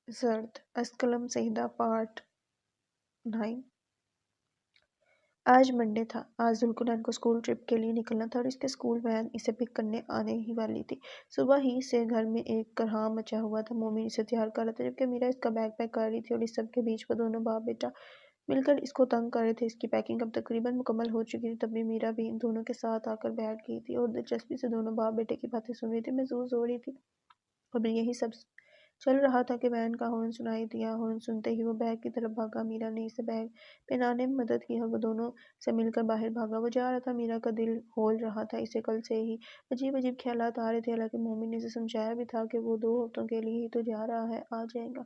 زرد اسکلم سیدہ پارٹ 9۔ آج منڈے تھا۔ آج ذوالقرنین کو اسکول ٹرپ کے لیے نکلنا تھا اور اس کے اسکول وین اسے پک کرنے آنے ہی والی تھی۔ صبح ہی سے گھر میں ایک کہرام مچا ہوا تھا۔ مومن اسے تیار کر رہا تھا جبکہ امیرہ اس کا بیگ پیک کر رہی تھی اور اس سب کے بیچ وہ دونوں باپ بیٹا مل کر اس کو تنگ کر رہے تھے۔ اس کی پیکنگ اب تقریباً مکمل ہو چکی تھی تب بھی امیرہ بھی ان دونوں کے ساتھ آ کر بیٹھ گئی تھی اور دلچسپی سے دونوں باپ بیٹے کی باتیں سن رہی تھی، محظوظ ہو رہی تھی۔ اب یہی سب چل رہا تھا کہ وین کا ہارن سنائی دیا۔ ہارن سنتے ہی وہ بیگ کی طرف بھاگا۔ امیرہ نے اسے بیگ پہنانے میں مدد کی اور وہ دونوں سے مل کر باہر بھاگا۔ وہ جا رہا تھا، امیرہ کا دل ہول رہا تھا۔ اسے کل سے ہی عجیب عجیب خیالات آ رہے تھے، حالانکہ مومن نے اسے سمجھایا بھی تھا کہ وہ 2 ہفتوں کے لیے ہی تو جا رہا ہے، آ جائے گا،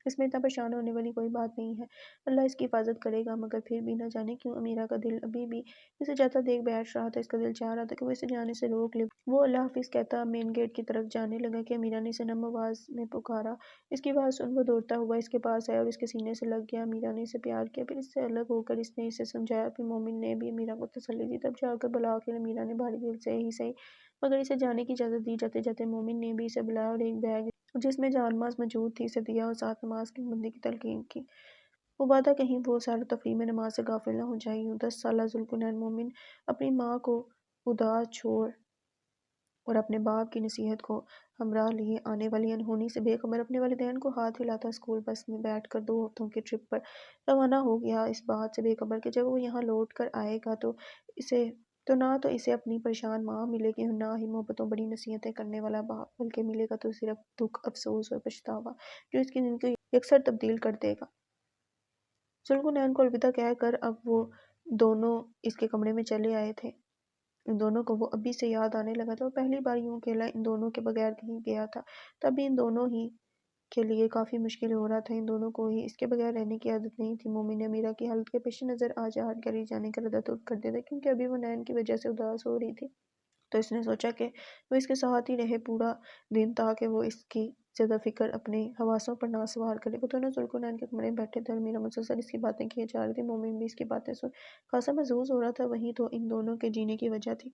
اس میں اتنا پریشان ہونے والی کوئی بات نہیں ہے، اللہ اس کی حفاظت کرے گا۔ مگر پھر بھی نہ جانے کیوں امیرہ کا دل ابھی بھی اسے جاتا دیکھ بیٹھ رہا تھا۔ اس کا دل چاہ رہا تھا کہ وہ اسے جانے سے روک لے۔ وہ اللہ حافظ کہتا مین گیٹ کی طرف جانے لگا کہ امیرہ نے اسے نم آواز میں پکارا۔ اس کی آواز سن وہ دوڑتا ہوا اس کے پاس آیا اور اس کے سینے سے لگ گیا۔ امیرہ نے اسے پیار کیا، پھر اس سے الگ ہو کر اس نے اسے سمجھایا، پھر مومن نے بھی امیرہ کو تسلی دی، تب جا کر بالآخر امیرہ نے بھاری دل سے ہی صحیح مگر اسے جانے کی اجازت دی۔ جاتے جاتے مومن نے بھی اسے بلایا اور ایک بیگ جس میں جان ماز موجود تھی اسے دیا اور ساتھ نماز کی پابندی کی تلقین کی۔ وہ وعدہ کہیں وہ سیر و تفریح میں نماز سے غافل نہ ہو جائے۔ یوں 10 سالہ ذوالقرنین مومن اپنی ماں کو اداس چھوڑ اور اپنے باپ کی نصیحت کو ہمراہ لیے آنے والی انہونی سے بے خبر اپنے والدین کو ہاتھ ہلاتا اسکول بس میں بیٹھ کر 2 ہفتوں کی ٹرپ پر روانہ ہو گیا، اس بات سے بے خبر کہ جب وہ یہاں لوٹ کر آئے گا تو نہ تو اسے اپنی پریشان ماں ملے گی اور نہ ہی محبتوں بڑی نصیحتیں کرنے والا باپ، بلکہ ملے گا تو صرف دکھ، افسوس اور پچھتاوا جو اس کی زندگی کو یکسر تبدیل کر دے گا۔ ذوالقرنین کو الوداع کہہ کر اب وہ دونوں اس کے کمرے میں چلے آئے تھے۔ ان دونوں کو وہ ابھی سے یاد آنے لگا تھا۔ وہ پہلی بار یوں اکیلا ان دونوں کے بغیر کہیں گیا تھا، تب بھی ان دونوں ہی کے لیے کافی مشکل ہو رہا تھا۔ ان دونوں کو ہی اس کے بغیر رہنے کی عادت نہیں تھی۔ مومن نے امیرہ کی حالت کے پیش نظر آج ہٹ گیلری جانے کا ارادہ ترک کر دیا تھا، کیونکہ ابھی وہ نین کی وجہ سے اداس ہو رہی تھی۔ تو اس نے سوچا کہ وہ اس کے ساتھ ہی رہے پورا دن تاکہ وہ اس کی زیادہ فکر اپنے حواسوں پر نہ سوار کرے۔ وہ دونوں ذوالقرنین کے کمرے میں بیٹھے تھے اور امیرہ مسلسل اس کی باتیں کیے جا رہی تھی۔ مومن بھی اس کی باتیں سن خاصا محظوظ ہو رہا تھا۔ وہی تو ان دونوں کے جینے کی وجہ تھی۔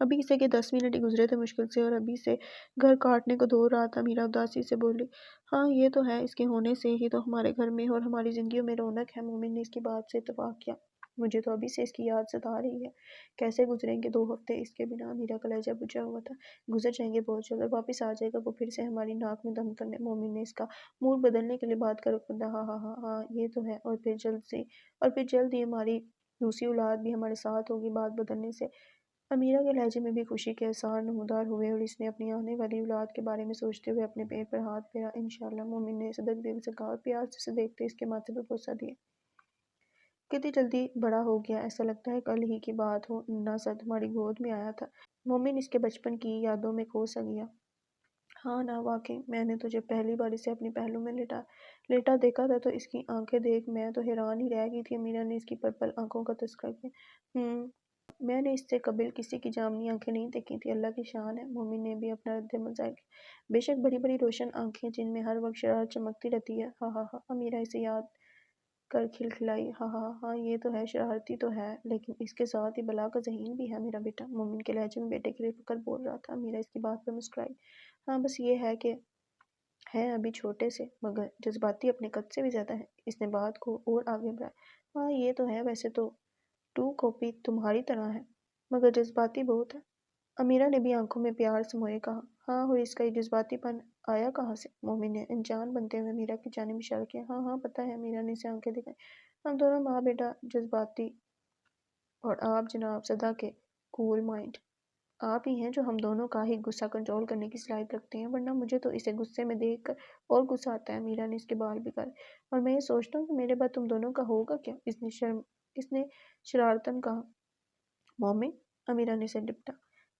ابھی سے کہ 10 منٹ ہی گزرے تھے مشکل سے اور ابھی سے گھر کاٹنے کو دوڑ رہا تھا۔ امیرہ اداسی سے بولی، ہاں یہ تو ہے، اس کے ہونے سے ہی تو ہمارے گھر میں اور ہماری زندگیوں میں رونق ہے۔ مومن نے اس کی بات سے اتفاق کیا، مجھے تو ابھی سے اس کی یاد ستا رہی ہے، کیسے گزریں گے 2 ہفتے اس کے بنا۔ امیرہ کا لہجہ بجھا ہوا تھا، گزر جائیں گے بہت جلد اور واپس آ جائے گا وہ پھر سے ہماری ناک میں دم کرنے۔ مومن نے اس کا موڈ بدلنے کے لیے بات کا رخ بدلا، ہاں ہاں ہاں ہاں یہ تو ہے، اور پھر جلد ہی ہماری دوسری اولاد بھی ہمارے ساتھ ہوگی۔ بات بدلنے سے امیرہ کے لہجے میں بھی خوشی کے آثار نمودار ہوئے اور اس نے اپنی آنے والی اولاد کے بارے میں سوچتے ہوئے اپنے پیٹ پر ہاتھ پھیرا، انشاءاللہ، مومن نے صدق دل سے کہا اور پیار سے اسے دیکھتے اس کے ماتھے پر بوسہ دیا۔ کتنی جلدی بڑا ہو گیا، ایسا لگتا ہے کل ہی کی بات ہو، ننا سا تمہاری گود میں آیا تھا۔ مومن اس کے بچپن کی یادوں میں کھو سا گیا۔ ہاں نا، واقعی میں نے تو جب پہلی بار اسے اپنی پہلو میں لیٹا دیکھا تھا تو اس کی آنکھیں دیکھ میں تو حیران ہی رہ گئی تھی۔ امیرہ نے اس کی پرپل آنکھوں کا تذکرہ کیا۔ میں نے اس سے قبل کسی کی جامنی آنکھیں نہیں دیکھی تھی، اللہ کی شان ہے۔ مومن نے بھی اپنا رد عمل ظاہر کیا، بے شک بڑی بڑی روشن آنکھیں جن میں ہر وقت شرارت چمکتی رہتی ہے، ہاں ہاں ہاں۔ امیرہ اسے یاد کر کھلکھلائی، ہاں ہاں ہاں یہ تو ہے، شرارتی تو ہے لیکن اس کے ساتھ ہی بلا کا ذہین بھی ہے میرا بیٹا۔ مومن کے لہجے میں بیٹے کے لیے فخر بول رہا تھا۔ امیرہ اس کی بات پر مسکرائی، ہاں بس یہ ہے کہ ہیں ابھی چھوٹے سے مگر جذباتی اپنے قد سے بھی زیادہ ہیں۔ اس نے بات کو اور آگے بڑھایا، ہاں یہ تو ہے، ویسے تو 2 کاپی تمہاری طرح ہے مگر جذباتی بہت ہے۔ امیرہ نے بھی آنکھوں میں پیار سموئے کہا، ہاں اور اس کا یہ جذباتی پن آیا کہاں سے؟ مومن نے انجان بنتے ہوئے امیرہ کی جانب اشارہ کیا، ہاں ہاں پتہ ہے۔ امیرہ نے اسے آنکھیں دکھائیں، ہم دونوں ماں بیٹا جذباتی اور آپ جناب صدا کے کول مائنڈ، آپ ہی ہیں جو ہم دونوں کا ہی غصہ کنٹرول کرنے کی صلاحیت رکھتے ہیں، ورنہ مجھے تو اسے غصے میں دیکھ کر اور غصہ آتا ہے۔ امیرہ نے اس کے بال بکھارے، اور میں یہ سوچتا ہوں کہ میرے بعد تم دونوں کا ہوگا کیا؟ اس نے شرارتاً کہا۔ مومن، امیرہ نے اسے ڈپٹا،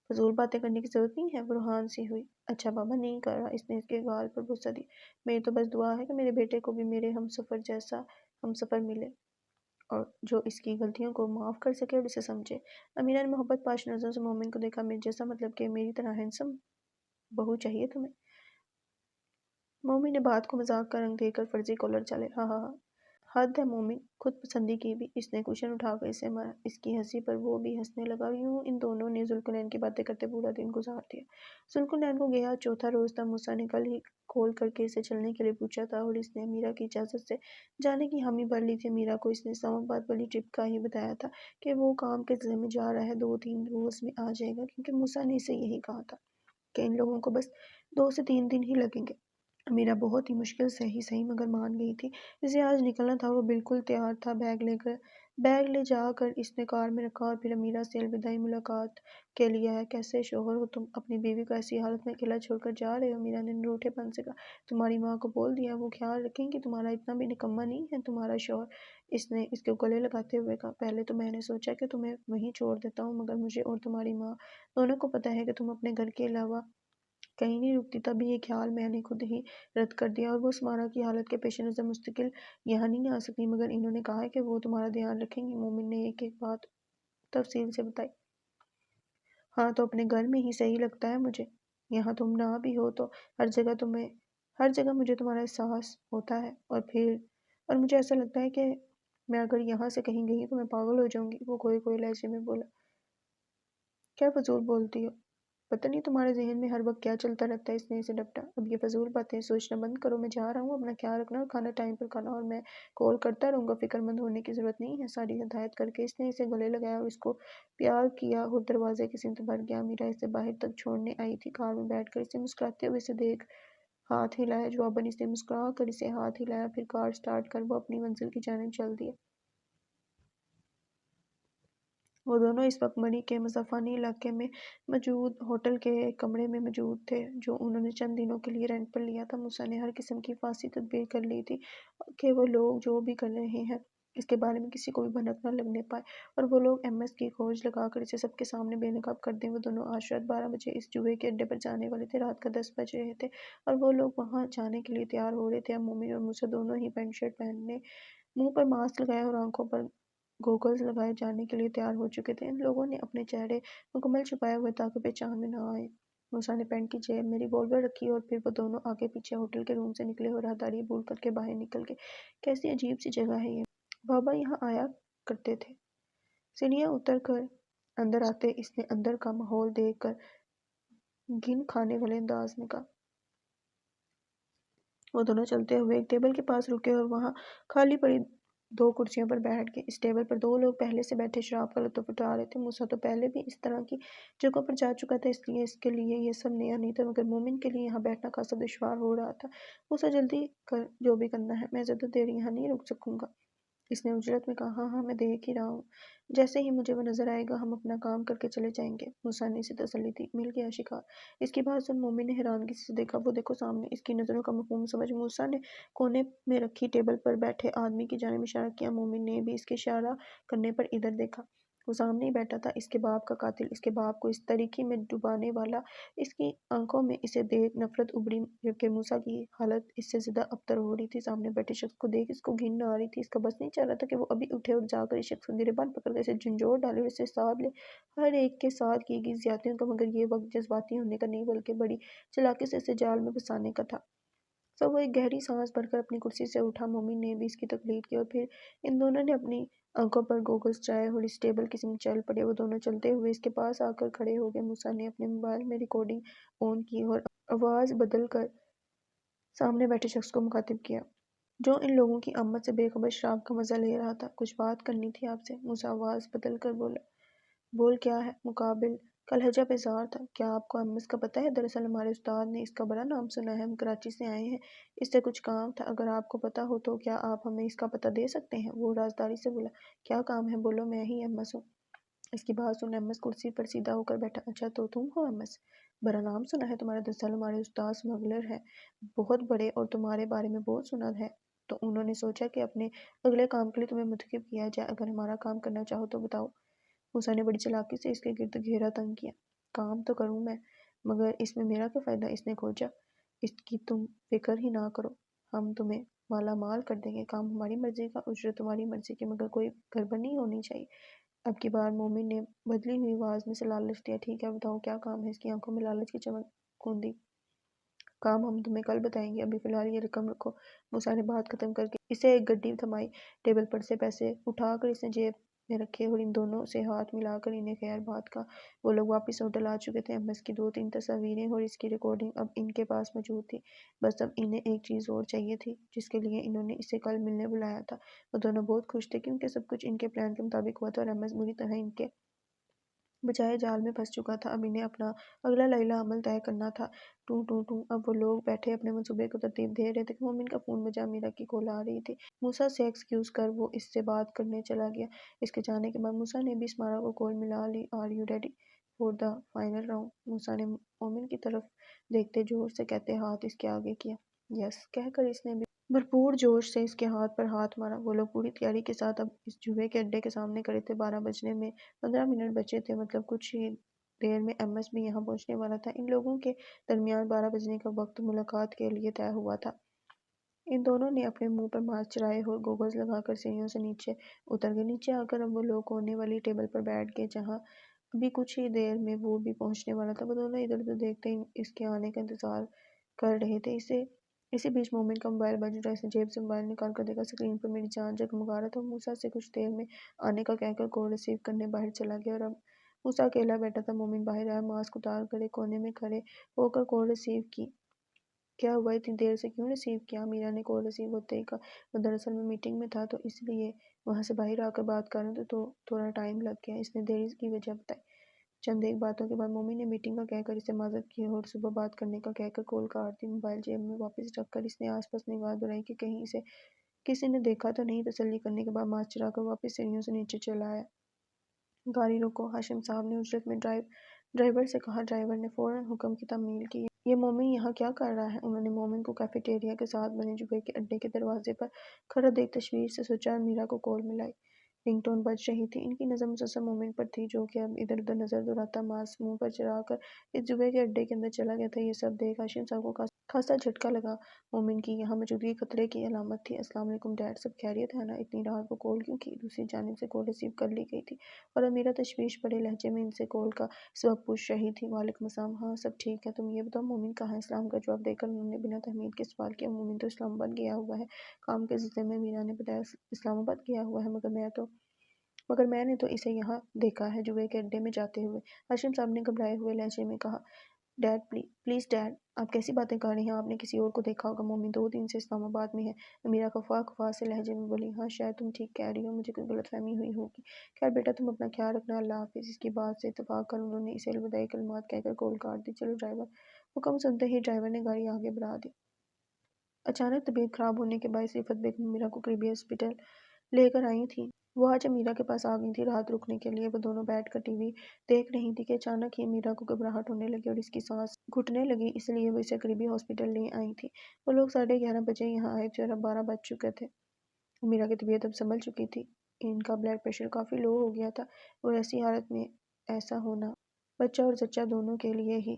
فضول باتیں کرنے کی ضرورت نہیں ہے، وہ روحان سی ہوئی، اچھا بابا نہیں کر رہا۔ اس نے اس کے گال پر بوسہ دیا، میری تو بس دعا ہے کہ میرے بیٹے کو بھی میرے ہم سفر جیسا ہم سفر ملے اور جو اس کی غلطیوں کو معاف کر سکے اور اسے سمجھے۔ امیرہ نے محبت پاش نظروں سے مومن کو دیکھا، میرے جیسا مطلب کہ میری طرح ہینڈسم بہو چاہیے تمہیں؟ مومن نے بات کو مذاق کا رنگ دے کر فرضی کالر چلے، ہاں ہاں ہاں حد ہے مومن، خود پسندی کی بھی۔ اس نے کوشن اٹھا کر اسے مارا، اس کی ہنسی پر وہ بھی ہنسنے لگا۔ یوں ان دونوں نے ذوالقرنین کی باتیں کرتے پورا دن گزار دیا۔ ذوالقرنین کو گیا 4تھا روز تھا۔ موسیٰ نے کل ہی کھول کر کے اسے چلنے کے لیے پوچھا تھا اور اس نے میرا کی اجازت سے جانے کی حامی بھر لی تھی۔ میرا کو اس نے اسلام آباد والی ٹرپ کا ہی بتایا تھا کہ وہ کام کے سلسلے میں جا رہا ہے، 2-3 روز میں آ جائے گا، کیونکہ موسیٰ نے اسے یہی کہا تھا کہ ان لوگوں کو بس 2 سے 3 دن ہی لگیں گے۔ میرا بہت ہی مشکل سے ہی صحیح مگر مان گئی تھی۔ اسے آج نکلنا تھا، وہ بالکل تیار تھا۔ بیگ لے جا کر اس نے کار میں رکھا اور پھر امیرہ سے الوداعی ملاقات کے لیے آیا۔ کیسے شوہر ہو تم؟ اپنی بیوی کو ایسی حالت میں اکیلا چھوڑ کر جا رہے ہو؟ میرا نے روٹھے پن سے کہا۔ تمہاری ماں کو بول دیا، وہ خیال رکھیں گی، تمہارا اتنا بھی نکما نہیں ہے تمہارا شوہر۔ اس نے اس کے گلے لگاتے ہوئے کہا۔ پہلے تو میں نے سوچا کہ تمہیں وہیں چھوڑ دیتا ہوں، مگر مجھے اور تمہاری ماں دونوں کو پتہ ہے کہ تم اپنے گھر کے علاوہ کہیں نہیں رکتی۔ تب یہ خیال میں نے خود ہی رد کر دیا اور وہ سمارا کی حالت کے پیش نظر مستقل یہاں نہیں آ سکتی، مگر انہوں نے کہا ہے کہ وہ تمہارا دھیان رکھیں گی۔ مومن نے ایک ایک بات تفصیل سے بتائی۔ ہاں تو اپنے گھر میں ہی صحیح لگتا ہے مجھے، یہاں تم نہ بھی ہو تو ہر جگہ مجھے تمہارا احساس ہوتا ہے، اور مجھے ایسا لگتا ہے کہ میں اگر یہاں سے کہیں گئی تو میں پاگل ہو جاؤں گی۔ وہ کوئی لہجے میں بولا۔ کیا فضول بولتی ہو؟ پتہ نہیں تمہارے ذہن میں ہر وقت کیا چلتا رہتا ہے۔ اس نے اسے ڈپٹا۔ اب یہ فضول باتیں سوچنا بند کرو، میں جا رہا ہوں، اپنا خیال رکھنا اور کھانا ٹائم پر کھانا، اور میں کال کرتا رہوں گا، فکر مند ہونے کی ضرورت نہیں ہے۔ ساری ہدایت کر کے اس نے اسے گلے لگایا اور اس کو پیار کیا اور دروازے کی سمت بڑھ گیا۔ میرا اسے باہر تک چھوڑنے آئی تھی۔ کار میں بیٹھ کر اسے مسکراتے ہوئے اسے دیکھ ہاتھ ہلایا۔ جواباً اس نے مسکرا کر اسے ہاتھ ہلایا، پھر کار سٹارٹ کر وہ اپنی منزل کی جانب چل دیا۔ وہ دونوں اس وقت مری کے مضافانی علاقے میں موجود ہوٹل کے ایک کمرے میں موجود تھے جو انہوں نے چند دنوں کے لیے رینٹ پر لیا تھا۔ موسیٰ نے ہر قسم کی فاسد تدبیر کر لی تھی کہ وہ لوگ جو بھی کر رہے ہیں اس کے بارے میں کسی کو بھی بھنک نہ لگنے پائے، اور وہ لوگ ایم ایس کی کھوج لگا کر اسے سب کے سامنے بے نقاب کر دیں۔ وہ دونوں آج رات 12 بجے اس جوئے کے اڈے پر جانے والے تھے۔ رات کا 10 بج رہے تھے اور وہ لوگ وہاں جانے کے لیے تیار ہو رہے تھے۔ اب مومن اور موسیٰ دونوں ہی پینٹ شرٹ پہننے، منہ پر ماسک لگائے اور آنکھوں پر گوگلز لگائے جانے کے لیے تیار ہو چکے تھے۔ ان لوگوں نے اپنے چہرے مکمل چھپائے ہوئے تاکہ پہچان میں نہ آئے۔ موسیٰ نے پینٹ کی جیب میں ریوالور رکھی اور پھر وہ دونوں آگے پیچھے ہوٹل کے روم سے نکلے اور راہداری بھول کر کے باہر نکل گئے۔ کیسی عجیب سی جگہ ہے یہ۔ بابا یہاں آیا کرتے تھے۔ سیڑھیاں اتر کر اندر آتے اس نے اندر کا ماحول دیکھ کر گھن کھانے والے انداز میں کہا۔ وہ دونوں چلتے ہوئے ایک ٹیبل کے پاس رکے اور وہاں خالی پڑی 2 کرسیوں پر بیٹھ گئے۔ اس ٹیبل پر 2 لوگ پہلے سے بیٹھے شراب کا لطف اٹھا رہے تھے۔ موسیٰ تو پہلے بھی اس طرح کی جگہوں پر جا چکا تھا، اس لیے اس کے لیے یہ سب نیا نہیں تھا، مگر مومن کے لیے یہاں بیٹھنا خاصا دشوار ہو رہا تھا۔ موسیٰ جلدی کر جو بھی کرنا ہے، میں زیادہ دیر یہاں نہیں رک سکوں گا۔ اس نے اجلت میں کہا۔ ہاں میں دیکھ ہی رہا ہوں، جیسے ہی مجھے وہ نظر آئے گا ہم اپنا کام کر کے چلے جائیں گے۔ موسیٰ نے اسے تسلی دی۔ مل گیا شکار۔ اس کی بات سن مومن نے حیرانگی سے دیکھا۔ وہ دیکھو سامنے۔ اس کی نظروں کا مفہوم سمجھ موسیٰ نے کونے میں رکھی ٹیبل پر بیٹھے آدمی کی جانب اشارہ کیا۔ مومن نے بھی اس کے اشارہ کرنے پر ادھر دیکھا۔ وہ سامنے ہی بیٹھا تھا، اس کے باپ کا قاتل، اس کے باپ کو اس تاریکی میں ڈبانے والا۔ اس کی آنکھوں میں اسے دیکھ نفرت ابھری، جبکہ موسیٰ کی حالت اس سے زیادہ ابتر ہو رہی تھی۔ سامنے بیٹھے شخص کو دیکھ اس کو گھن آ رہی تھی۔ اس کا بس نہیں چل رہا تھا کہ وہ ابھی اٹھے اور جا کر اس شخص کا گریبان پکڑ کر اسے جھنجھوڑ ڈالے اور اسے حساب لے ہر ایک کے ساتھ کی گئی زیادتیوں کا، مگر یہ وقت جذباتی ہونے کا نہیں بلکہ بڑی چالاکی سے اسے جال میں پھنسانے کا تھا۔ سب وہ ایک گہری سانس بھر کر اپنی کرسی سے اٹھا۔ مومن نے بھی اس کی تقلید کی اور پھر ان دونوں نے اپنی آنکھوں پر گوگلز چڑھائے اور اس ٹیبل کی سمت چل پڑے۔ وہ دونوں چلتے ہوئے اس کے پاس آ کر کھڑے ہو گئے۔ موسیٰ نے اپنے موبائل میں ریکارڈنگ آن کی اور آواز بدل کر سامنے بیٹھے شخص کو مخاطب کیا جو ان لوگوں کی آمد سے بے خبر شراب کا مزہ لے رہا تھا۔ کچھ بات کرنی تھی آپ سے۔ موسیٰ آواز بدل کر بولا۔ بول کیا ہے؟ مقابل کا لہجہ بیزار تھا۔ کیا آپ کو ایم ایس کا پتہ ہے؟ دراصل ہمارے استاد نے اس کا بڑا نام سنا ہے، ہم کراچی سے آئے ہیں، اس سے کچھ کام تھا، اگر آپ کو پتہ ہو تو کیا آپ ہمیں اس کا پتہ دے سکتے ہیں؟ وہ رازداری سے بولا۔ کیا کام ہے بولو، میں ہی ایم ایس ہوں۔ اس کی بات سن ایم ایس کرسی پر سیدھا ہو کر بیٹھا۔ اچھا تو تم ہو ایم ایس؟ بڑا نام سنا ہے تمہارا، دراصل ہمارے استاد اسمگلر ہیں بہت بڑے اور تمہارے بارے میں بہت سنا ہے، تو انہوں نے سوچا کہ اپنے اگلے کام کے لیے تمہیں منتخب کیا جائے، اگر ہمارا کام کرنا چاہو تو بتاؤ۔ موسیٰ نے بڑی چالاکی سے اس کے گرد گھیرا تنگ کیا۔ کام تو کروں میں، مگر اس میں میرا کیا فائدہ؟ اس نے کھوجا۔ اس کی تم فکر ہی نہ کرو، ہم تمہیں مالا مال کر دیں گے، کام ہماری مرضی کا، اجرت تمہاری مرضی کی، مگر کوئی گڑبڑ نہیں ہونی چاہیے۔ اب کی بار مومن نے بدلی ہوئی آواز میں سے لالچ دیا۔ ٹھیک ہے بتاؤ کیا کام ہے؟ اس کی آنکھوں میں لالچ کی چمک پھوندی۔ کام ہم تمہیں کل بتائیں گے، ابھی فی الحال یہ رقم رکھو۔ موسیٰ نے بات ختم کر کے اسے ایک گڈی تھمائی۔ ٹیبل پر سے پیسے اٹھا کر اس نے جیب میں رکھے اور ان دونوں سے ہاتھ ملا کر انہیں خیر بات کا۔ وہ لوگ واپس ہوٹل آ چکے تھے۔ MS کی 2-3 تصاویریں اور اس کی ریکارڈنگ اب ان کے پاس موجود تھی۔ بس اب انہیں ایک چیز اور چاہیے تھی جس کے لیے انہوں نے اسے کل ملنے بلایا تھا۔ وہ دونوں بہت خوش تھے کیونکہ سب کچھ ان کے پلان کے مطابق ہوا تھا اور MS بری طرح ان کے بجائے جال میں پھنس چکا تھا۔ اب انہیں اپنا اگلا لیلہ عمل طے کرنا تھا۔ ٹوں ٹوں ٹوں اب وہ لوگ بیٹھے اپنے منصوبے کو ترتیب دے رہے تھے کہ مومن کا فون بجا۔ میرا کی کال آ رہی تھی۔ موسیٰ سے ایکسکیوز کر وہ اس سے بات کرنے چلا گیا۔ اس کے جانے کے بعد موسیٰ نے بھی اسمارا کو کال ملا لی۔ Are you ready for the final round? Musa نے مومن کی طرف دیکھتے زور سے کہتے ہاتھ اس کے آگے کیا۔ یس کہہ کر اس نے بھی بھرپور جوش سے اس کے ہاتھ پر ہاتھ مارا۔ وہ لوگ پوری تیاری کے ساتھ اب اس جوئے کے اڈے کے سامنے کھڑے تھے۔ 12 بجنے میں 15 منٹ بچے تھے، مطلب کچھ ہی دیر میں MS بھی یہاں پہنچنے والا تھا۔ ان لوگوں کے درمیان 12 بجنے کا وقت ملاقات کے لیے طے ہوا تھا۔ ان دونوں نے اپنے منہ پر ماسک چڑھائے اور گوگلز لگا کر سیڑھیوں سے نیچے اتر گئے۔ نیچے آ کر اب وہ لوگ کونے والی ٹیبل پر بیٹھ گئے جہاں ابھی کچھ ہی دیر میں وہ بھی پہنچنے والا تھا۔ وہ دونوں ادھر ادھر دیکھتے اس کے آنے کا انتظار کر رہے تھے۔ اسی بیچ مومن کا موبائل بج اٹھا۔ اس نے جیب سے موبائل نکال کر دیکھا، اسکرین پر میری جان جگمگا رہا تھا۔ موسیٰ سے کچھ دیر میں آنے کا کہہ کر کال ریسیو کرنے باہر چلا گیا اور اب موسیٰ اکیلا بیٹھا تھا۔ مومن باہر آیا، ماسک اتار کر ایک کونے میں کھڑے ہو کر کال ریسیو کی۔ کیا ہوا اتنی دیر سے کیوں ریسیو کیا؟ میرا نے کال ریسیو ہوتے ہی کہا۔ وہ دراصل میں میٹنگ میں تھا تو اس لیے وہاں سے باہر آ کر بات کر رہا تو تھوڑا ٹائم لگ گیا۔ اس نے دیر کی وجہ بتائی۔ چند ایک باتوں کے بعد مومن نے میٹنگ کا کہہ کر اسے معذرت کی اور صبح بات کرنے کا کہہ کر کال کاٹ دی۔ موبائل جیب میں واپس رکھ کر اس نے آس پاس نگاہ دوڑائی کہ کہیں اسے کسی نے دیکھا تو نہیں۔ تسلی کرنے کے بعد ماسک چڑھا کر واپس سیڑھیوں سے نیچے چلا آیا۔ گاڑی روکو، ہاشم صاحب نے اجرت میں ڈرائیور سے کہا۔ ڈرائیور نے فوراً حکم کی تعمیل کی۔ یہ مومن یہاں کیا کر رہا ہے؟ انہوں نے مومن کو کیفیٹیریا کے ساتھ بنے جوئے کے اڈے کے دروازے پر کھڑا دیکھ تشویش سے سوچا اور میرا کو کال ملائی۔ رنگ ٹون بج رہی تھی۔ ان کی نظر مسلسل مومن پر تھی جو کہ اب ادھر ادھر نظر دوڑاتا ماسک منہ پر چڑھا کر اس جوئے کے اڈے کے اندر چلا گیا تھا۔ یہ سب دیکھ ہاشم صاحب کو خاصا جھٹکا لگا۔ مومن کی یہاں موجودگی خطرے کی علامت تھی۔ السلام علیکم ڈیڈ، سب خیریت ہے نا؟ اتنی رات کو کال کیوں کی؟ دوسری جانب سے کال ریسیو کر لی گئی تھی اور امیرہ تشویش بھرے لہجے میں ان سے کال کا سبب پوچھ رہی تھی۔ وعلیکم السلام، ہاں سب ٹھیک ہے، تم یہ بتاؤ مومن کہاں ہے؟ اسلام کا جواب دے کر انہوں نے بنا تحمید کے سوال کیا۔ مومن تو اسلام آباد گیا ہوا ہے کام کے سلسلے میں، میرا نے بتایا۔ اسلام آباد گیا ہوا ہے مگر میں نے تو اسے یہاں دیکھا ہے جوئے کے اڈے میں جاتے ہوئے، ہاشم صاحب نے گھبرائے ہوئے لہجے میں کہا۔ ڈیڈ پلیز ڈیڈ، آپ کیسی باتیں کر رہے ہیں؟ آپ نے کسی اور کو دیکھا ہوگا۔ مومن 2 دن سے اسلام آباد میں ہے، امیرہ خفا سے لہجے میں بولی۔ ہاں شاید تم ٹھیک کہہ رہی ہو، مجھے کوئی غلط فہمی ہوئی ہوگی۔ خیر بیٹا تم اپنا خیال رکھنا، اللہ حافظ۔ اس کی بات سے اتفاق کر انہوں نے اسے الوداعی کلمات کہہ کر کال کاٹ دی۔ چلو ڈرائیور، حکم سنتے ہی ڈرائیور نے گاڑی آگے بڑھا دی۔ اچانک طبیعت خراب ہونے کے باعث رفعت بیگم امیرہ کو قریبی ہسپتال لے کر آئی تھیں۔ وہ آج امیرہ کے پاس آ گئی تھی رات رکنے کے لیے۔ وہ دونوں بیٹھ کر TV دیکھ رہی تھیں کہ اچانک ہی امیرہ کو گھبراہٹ ہونے لگی اور اس کی سانس گھٹنے لگی، اس لیے وہ اسے قریبی ہاسپٹل لے آئی تھیں۔ وہ لوگ 11:30 بجے یہاں آئے تھے اور اب 12 بج چکے تھے۔ امیرہ کی طبیعت اب سنبھل چکی تھی۔ ان کا بلڈ پریشر کافی لو ہو گیا تھا اور ایسی حالت میں ایسا ہونا بچہ اور زچہ دونوں کے لیے ہی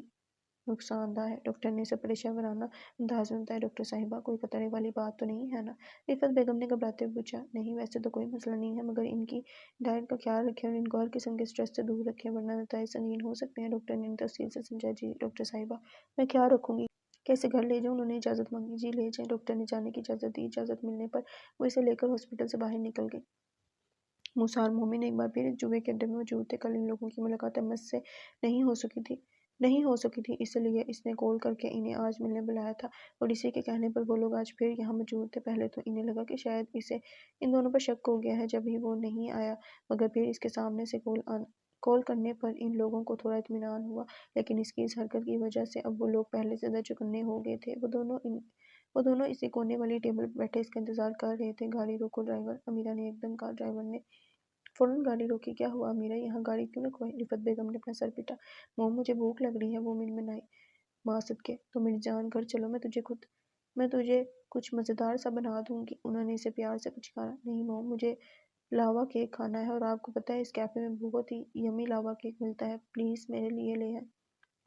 نقصان دہ ہے۔ ڈاکٹر نے اسے پریشان ورانہ انداز میں بتایا۔ ڈاکٹر صاحبہ کوئی خطرے والی بات تو نہیں ہے نا؟ رفعت بیگم نے گھبراتے ہوئے پوچھا۔ نہیں ویسے تو کوئی مسئلہ نہیں ہے، مگر ان کی ڈائٹ کا خیال رکھیں اور ان کو ہر قسم کے سٹریس سے دور رکھیں ورنہ نتائج سنگین ہو سکتے ہیں۔ ڈاکٹر نے تفصیل سے سمجھایا۔ جی ڈاکٹر صاحبہ، میں خیال رکھوں گی۔ کیا اسے گھر لے جاؤں؟ انہوں نے اجازت مانگی۔ جی لے جائیں۔ ڈاکٹر نے جانے کی اجازت دی۔ اجازت ملنے پر وہ اسے لے کر ہاسپٹل سے باہر نکل گئی۔ موسیٰ اور مومن ایک بار پھر اس جوئے کے اڈے میں موجود تھے۔ کل ان لوگوں کی ملاقات MS سے نہیں ہو سکی تھی، اس لیے اس نے کال کر کے انہیں آج ملنے بلایا تھا اور اسی کے کہنے پر وہ لوگ آج پھر یہاں موجود تھے۔ پہلے تو انہیں لگا کہ شاید اسے ان دونوں پر شک ہو گیا ہے جب ہی وہ نہیں آیا، مگر پھر اس کے سامنے سے کال کرنے پر ان لوگوں کو تھوڑا اطمینان ہوا، لیکن اس کی اس حرکت کی وجہ سے اب وہ لوگ پہلے سے زیادہ چوکنے ہو گئے تھے۔ وہ دونوں اسی کونے والی ٹیبل پر بیٹھے اس کا انتظار کر رہے تھے۔ گاڑی روکو ڈرائیور، امیرہ نے ایک دم کہا۔ ڈرائیور نے فوراً گاڑی روکی۔ کیا ہوا امیرہ، یہاں گاڑی کیوں رکوائی؟ رفعت بیگم نے اپنا سر پیٹا۔ موم مجھے بھوک لگ رہی ہے۔ وہ منمنائی۔ ماں صدقے، تو میری جان گھر چلو، میں تجھے کچھ مزیدار سا بنا دوں گی۔ انہوں نے اسے پیار سے پچکارا۔ نہیں موم، مجھے لاوا کیک کھانا ہے اور آپ کو پتہ ہے اس کیفے میں بہت ہی یمی لاوا کیک ملتا ہے، پلیز میرے لیے لے آئیں۔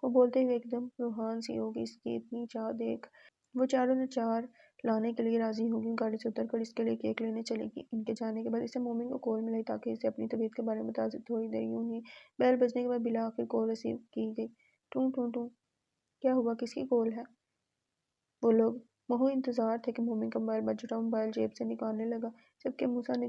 وہ بولتے ہوئے ایک دم روحان سی ہو گئی۔ اس کی اتنی چاہ دیکھ وہ چاروں نے چار لانے کے لیے راضی ہو گئی۔ گاڑی سے اتر کر اس کے لیے کیک لینے چلے گی۔ ان کے جانے کے بعد اسے مومن کو کال ملائی تاکہ اسے اپنی طبیعت کے بارے میں بتا سکے۔ تھوڑی دیر یوں ہی بیل بجنے کے بعد بالآخر کال ریسیو کی گئی۔ ٹوں ٹوں ٹوں، کیا ہوا، کس کی کال ہے؟ وہ لوگ مہو انتظار تھے کہ مومن کا موبائل بج اٹھا۔ موبائل جیب سے نکالنے لگا جبکہ موسیٰ نے